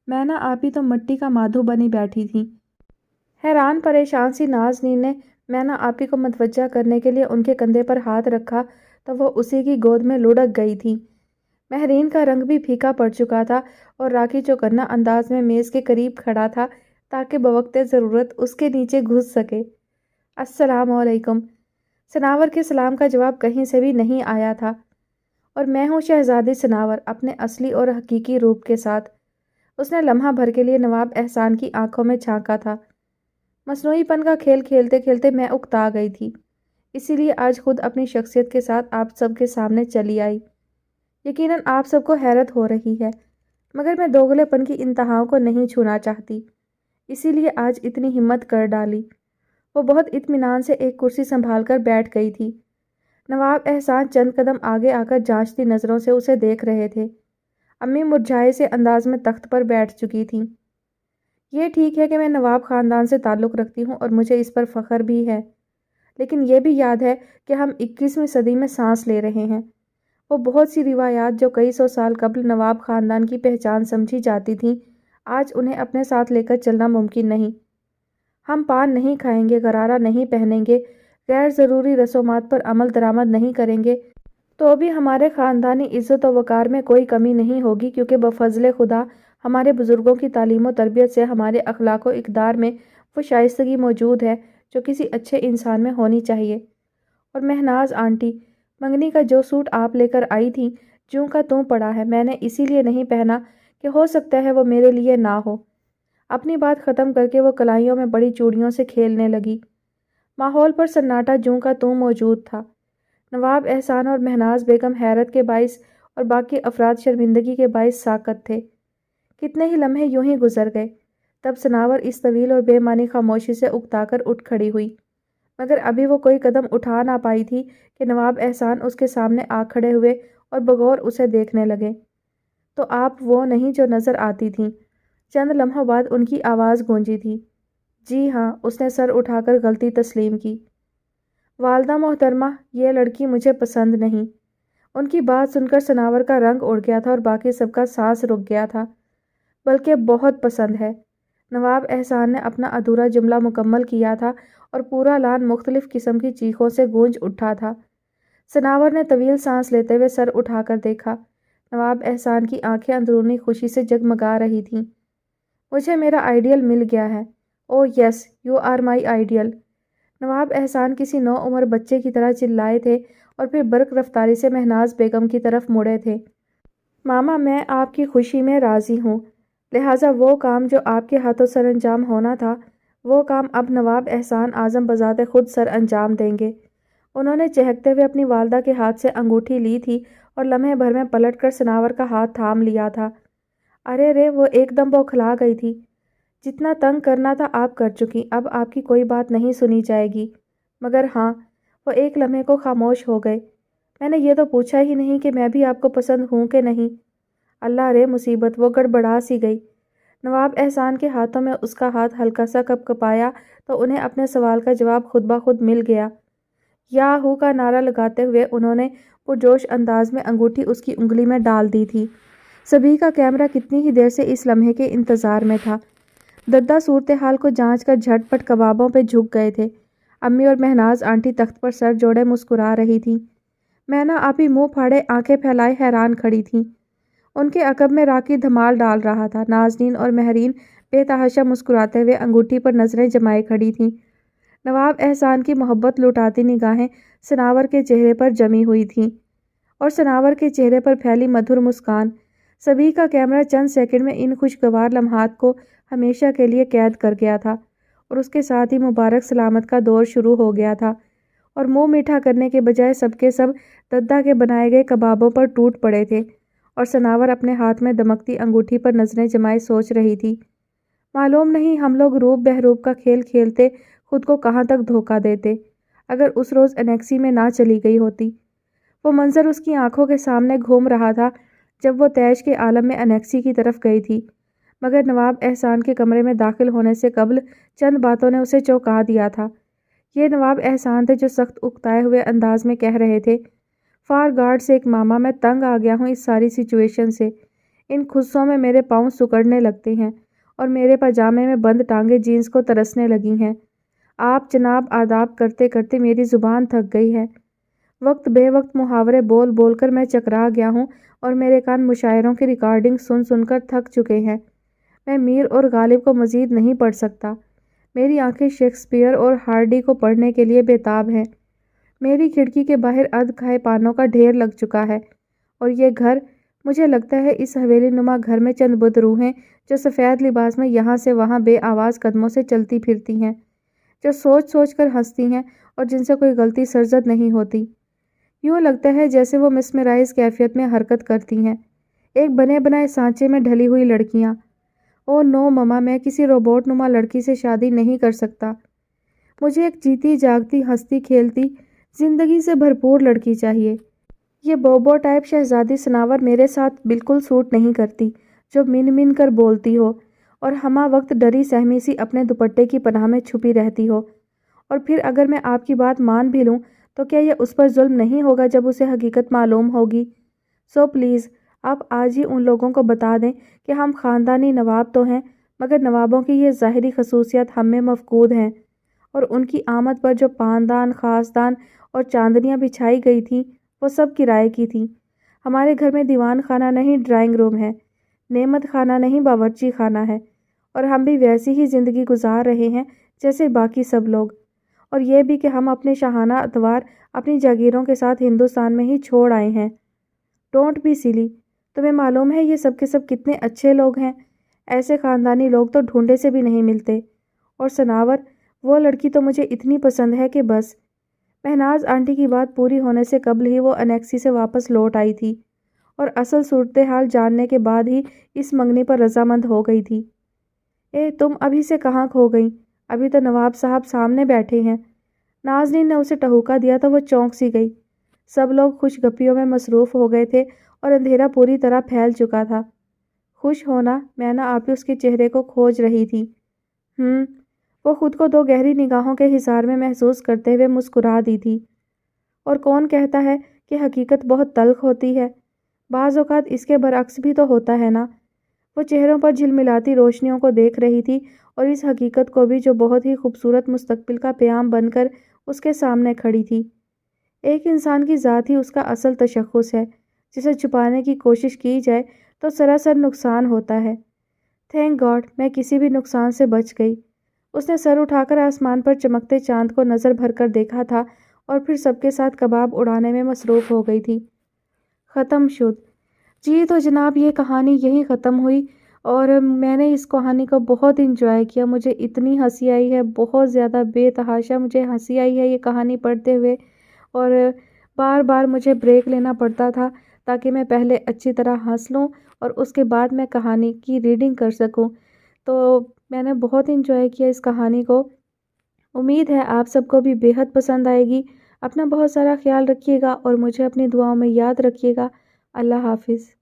مینا آپی تو مٹی کا مادھو بنی بیٹھی تھیں۔ حیران پریشان سی نازنین نے مینا آپی کو متوجہ کرنے کے لیے ان کے کندھے پر ہاتھ رکھا تو وہ اسی کی گود میں لڑک گئی تھی۔ مہرین کا رنگ بھی پھیکا پڑ چکا تھا، اور راکی چوکنا انداز میں میز کے قریب کھڑا تھا تاکہ بوقت ضرورت اس کے نیچے گھس سکے۔ السلام علیکم۔ سناور کے سلام کا جواب کہیں سے بھی نہیں آیا تھا۔ اور میں ہوں شہزادی سناور، اپنے اصلی اور حقیقی روپ کے ساتھ۔ اس نے لمحہ بھر کے لیے نواب احسان کی آنکھوں میں جھانکا تھا۔ مصنوعی پن کا کھیل کھیلتے کھیلتے میں اکتا گئی تھی، اسی لیے آج خود اپنی شخصیت کے ساتھ آپ سب کے سامنے چلی آئی۔ یقیناً آپ سب کو حیرت ہو رہی ہے، مگر میں دوغلے پن کی انتہاؤں کو نہیں چھونا چاہتی، اسی لیے آج اتنی ہمت کر ڈالی۔ وہ بہت اطمینان سے ایک کرسی سنبھال کر بیٹھ گئی تھی۔ نواب احسان چند قدم آگے آ کر جانچتی نظروں سے اسے دیکھ رہے تھے۔ امی مرجھائے سے انداز میں تخت پر بیٹھ چکی تھیں۔ یہ ٹھیک ہے کہ میں نواب خاندان سے تعلق رکھتی ہوں اور مجھے اس پر فخر بھی ہے، لیکن یہ بھی یاد ہے کہ ہم 21ویں صدی میں سانس لے رہے ہیں۔ وہ بہت سی روایات جو کئی سو سال قبل نواب خاندان کی پہچان سمجھی جاتی تھیں، آج انہیں اپنے ساتھ لے کر چلنا ممکن نہیں۔ ہم پان نہیں کھائیں گے، غرارہ نہیں پہنیں گے، غیر ضروری رسومات پر عمل درآمد نہیں کریں گے، تو بھی ہمارے خاندانی عزت و وقار میں کوئی کمی نہیں ہوگی، کیونکہ بفضل خدا ہمارے بزرگوں کی تعلیم و تربیت سے ہمارے اخلاق و اقدار میں وہ شائستگی موجود ہے جو کسی اچھے انسان میں ہونی چاہیے۔ اور مہناز آنٹی، منگنی کا جو سوٹ آپ لے کر آئی تھیں، جوں کا توں پڑا ہے، میں نے اسی لیے نہیں پہنا کہ ہو سکتا ہے وہ میرے لیے نہ ہو۔ اپنی بات ختم کر کے وہ کلائیوں میں بڑی چوڑیوں سے کھیلنے لگی۔ ماحول پر سناٹا جوں کا توں موجود تھا۔ نواب احسان اور مہناز بیگم حیرت کے باعث اور باقی افراد شرمندگی کے باعث ساکت تھے۔ کتنے ہی لمحے یوں ہی گزر گئے، تب سناور اس طویل اور بے معنی خاموشی سے اکتا کر اٹھ کھڑی ہوئی، مگر ابھی وہ کوئی قدم اٹھا نہ پائی تھی کہ نواب احسان اس کے سامنے آ کھڑے ہوئے اور بغور اسے دیکھنے لگے۔ تو آپ وہ نہیں جو نظر آتی تھیں؟ چند لمحوں بعد ان کی آواز گونجی تھی۔ جی ہاں، اس نے سر اٹھا کر غلطی تسلیم کی۔ والدہ محترمہ، یہ لڑکی مجھے پسند نہیں۔ ان کی بات سن کر سناور کا رنگ اڑ گیا تھا اور باقی سب کا سانس رک گیا تھا۔ بلکہ بہت پسند ہے۔ نواب احسان نے اپنا ادھورا جملہ مکمل کیا تھا اور پورا لان مختلف قسم کی چیخوں سے گونج اٹھا تھا۔ سناور نے طویل سانس لیتے ہوئے سر اٹھا کر دیکھا۔ نواب احسان کی آنکھیں اندرونی خوشی سے جگمگا رہی تھیں۔ مجھے میرا آئیڈیل مل گیا ہے۔ او یس، یو آر مائی آئیڈیل۔ نواب احسان کسی نو عمر بچے کی طرح چلائے تھے اور پھر برق رفتاری سے مہناز بیگم کی طرف مڑے تھے۔ ماما، میں آپ کی خوشی میں راضی ہوں، لہٰذا وہ کام جو آپ کے ہاتھوں سر انجام ہونا تھا، وہ کام اب نواب احسان اعظم بذات خود سر انجام دیں گے۔ انہوں نے چہکتے ہوئے اپنی والدہ کے ہاتھ سے انگوٹھی لی تھی اور لمحے بھر میں پلٹ کر سناور کا ہاتھ تھام لیا تھا۔ ارے رے، وہ ایک دم بوکھلا گئی تھی۔ جتنا تنگ کرنا تھا آپ کر چکی، اب آپ کی کوئی بات نہیں سنی جائے گی۔ مگر ہاں، وہ ایک لمحے کو خاموش ہو گئے۔ میں نے یہ تو پوچھا ہی نہیں کہ میں بھی آپ کو پسند ہوں کہ نہیں۔ اللہ رے مصیبت، وہ گڑبڑا سی گئی۔ نواب احسان کے ہاتھوں میں اس کا ہاتھ ہلکا سا کپکپایا تو انہیں اپنے سوال کا جواب خود بخود مل گیا۔ یاہو کا نعرہ لگاتے ہوئے انہوں نے پرجوش انداز میں انگوٹھی اس کی انگلی میں ڈال دی تھی۔ سبھی کا کیمرہ کتنی ہی دیر سے اس لمحے کے انتظار میں تھا۔ ددا صورتحال کو جانچ کر جھٹ پٹ کبابوں پہ جھک گئے تھے۔ امی اور مہناز آنٹی تخت پر سر جوڑے مسکرا رہی تھیں۔ مینا آپی منہ پھاڑے آنکھیں پھیلائے حیران کھڑی تھیں۔ ان کے عقب میں راکی دھمال ڈال رہا تھا۔ نازنین اور مہرین بے تحاشا مسکراتے ہوئے انگوٹھی پر نظریں جمائے کھڑی تھیں۔ نواب احسان کی محبت لٹاتی نگاہیں سناور کے چہرے پر جمی ہوئی تھیں اور سناور کے چہرے پر پھیلی مدھر مسکان۔ سبھی کا کیمرہ چند سیکنڈ میں ان خوشگوار لمحات کو ہمیشہ کے لیے قید کر گیا تھا اور اس کے ساتھ ہی مبارک سلامت کا دور شروع ہو گیا تھا اور منہ میٹھا کرنے کے بجائے سب کے سب ددا کے بنائے گئے کبابوں پر ٹوٹ پڑے تھے اور سناور اپنے ہاتھ میں دمکتی انگوٹھی پر نظریں جمائے سوچ رہی تھی، معلوم نہیں ہم لوگ روب بہروب کا کھیل کھیلتے خود کو کہاں تک دھوکہ دیتے اگر اس روز انیکسی میں نہ چلی گئی ہوتی۔ وہ منظر اس کی آنکھوں کے سامنے گھوم رہا تھا جب وہ تیش کے عالم میں انیکسی کی طرف گئی تھی، مگر نواب احسان کے کمرے میں داخل ہونے سے قبل چند باتوں نے اسے چونکا دیا تھا۔ یہ نواب احسان تھے جو سخت اکتائے ہوئے انداز میں کہہ رہے تھے، فار گاڈ سیک ماما، میں تنگ آ گیا ہوں اس ساری سچویشن سے۔ ان خصوں میں میرے پاؤں سکڑنے لگتے ہیں اور میرے پاجامے میں بند ٹانگیں جینس کو ترسنے لگی ہیں۔ آپ جناب آداب کرتے کرتے میری زبان تھک گئی ہے۔ وقت بے وقت محاورے بول بول کر میں چکرا گیا ہوں اور میرے کان مشاعروں کی ریکارڈنگ سن سن کر تھک چکے ہیں۔ میں میر اور غالب کو مزید نہیں پڑھ سکتا۔ میری آنکھیں شیکسپیئر اور ہارڈی کو پڑھنے کے لیے بےتاب ہیں۔ میری کھڑکی کے باہر ادھ کھائے پانوں کا ڈھیر لگ چکا ہے اور یہ گھر، مجھے لگتا ہے اس حویلی نما گھر میں چند بد روحیں جو سفید لباس میں یہاں سے وہاں بے آواز قدموں سے چلتی پھرتی ہیں، جو سوچ سوچ کر ہنستی ہیں اور جن سے کوئی غلطی سرزد نہیں ہوتی۔ یوں لگتا ہے جیسے وہ مسمرائز کیفیت میں حرکت کرتی ہیں، ایک بنے بنائے سانچے میں ڈھلی ہوئی لڑکیاں۔ او نو مما، میں کسی روبوٹ نما لڑکی سے شادی نہیں کر سکتا۔ مجھے ایک جیتی جاگتی ہنستی کھیلتی زندگی سے بھرپور لڑکی چاہیے۔ یہ بوبو ٹائپ شہزادی سناور میرے ساتھ بالکل سوٹ نہیں کرتی، جو من من کر بولتی ہو اور ہمہ وقت ڈری سہمی سی اپنے دوپٹے کی پناہ میں چھپی رہتی ہو۔ اور پھر اگر میں آپ کی بات مان بھی لوں تو کیا یہ اس پر ظلم نہیں ہوگا جب اسے حقیقت معلوم ہوگی؟ سو پلیز آپ آج ہی ان لوگوں کو بتا دیں کہ ہم خاندانی نواب تو ہیں، مگر نوابوں کی یہ ظاہری خصوصیات ہم میں مفقود ہیں، اور ان کی آمد پر جو پاندان، خاصدان اور چاندنیاں بچھائی گئی تھیں وہ سب کرائے کی تھیں۔ ہمارے گھر میں دیوان خانہ نہیں ڈرائنگ روم ہے، نعمت خانہ نہیں باورچی خانہ ہے، اور ہم بھی ویسی ہی زندگی گزار رہے ہیں جیسے باقی سب لوگ، اور یہ بھی کہ ہم اپنے شاہانہ اتوار اپنی جاگیروں کے ساتھ ہندوستان میں ہی چھوڑ آئے ہیں۔ ڈونٹ بی سلی، تمہیں معلوم ہے یہ سب کے سب کتنے اچھے لوگ ہیں، ایسے خاندانی لوگ تو ڈھونڈے سے بھی نہیں ملتے۔ اور سناور، وہ لڑکی تو مجھے اتنی پسند ہے کہ بس۔ مہناز آنٹی کی بات پوری ہونے سے قبل ہی وہ انیکسی سے واپس لوٹ آئی تھی اور اصل صورتحال جاننے کے بعد ہی اس منگنی پر رضامند ہو گئی تھی۔ تم ابھی سے کہاں کھو گئیں؟ ابھی تو نواب صاحب سامنے بیٹھے ہیں۔ نازنین نے اسے ٹہوکا دیا تو وہ چونک سی گئی۔ سب لوگ خوش گپیوں میں مصروف ہو گئے تھے اور اندھیرا پوری طرح پھیل چکا تھا۔ خوش ہونا؟ مینا آپی اس کے چہرے کو کھوج رہی تھی۔ وہ خود کو دو گہری نگاہوں کے حصار میں محسوس کرتے ہوئے مسکرا دی تھی۔ اور کون کہتا ہے کہ حقیقت بہت تلخ ہوتی ہے؟ بعض اوقات اس کے برعکس بھی تو ہوتا ہے نا۔ وہ چہروں پر جھلملاتی روشنیوں کو دیکھ رہی تھی اور اس حقیقت کو بھی جو بہت ہی خوبصورت مستقبل کا پیام بن کر اس کے سامنے کھڑی تھی۔ ایک انسان کی ذات ہی اس کا اصل تشخص ہے، جسے چھپانے کی کوشش کی جائے تو سراسر نقصان ہوتا ہے۔ تھینک گاڈ میں کسی بھی نقصان سے بچ گئی۔ اس نے سر اٹھا کر آسمان پر چمکتے چاند کو نظر بھر کر دیکھا تھا اور پھر سب کے ساتھ کباب اڑانے میں مصروف ہو گئی تھی۔ ختم شد۔ جی تو جناب یہ کہانی یہی ختم ہوئی اور میں نے اس کہانی کو بہت انجوائے کیا۔ مجھے اتنی ہنسی آئی ہے، بہت زیادہ بے تحاشا مجھے ہنسی آئی ہے یہ کہانی پڑھتے ہوئے، اور بار بار مجھے بریک لینا پڑتا تھا تاکہ میں پہلے اچھی طرح ہنس لوں اور اس کے بعد میں کہانی کی ریڈنگ کر سکوں۔ تو میں نے بہت انجوائے کیا اس کہانی کو۔ امید ہے آپ سب کو بھی بے حد پسند آئے گی۔ اپنا بہت سارا خیال رکھیے گا اور مجھے اپنی دعاؤں میں یاد رکھیے گا۔ اللہ حافظ۔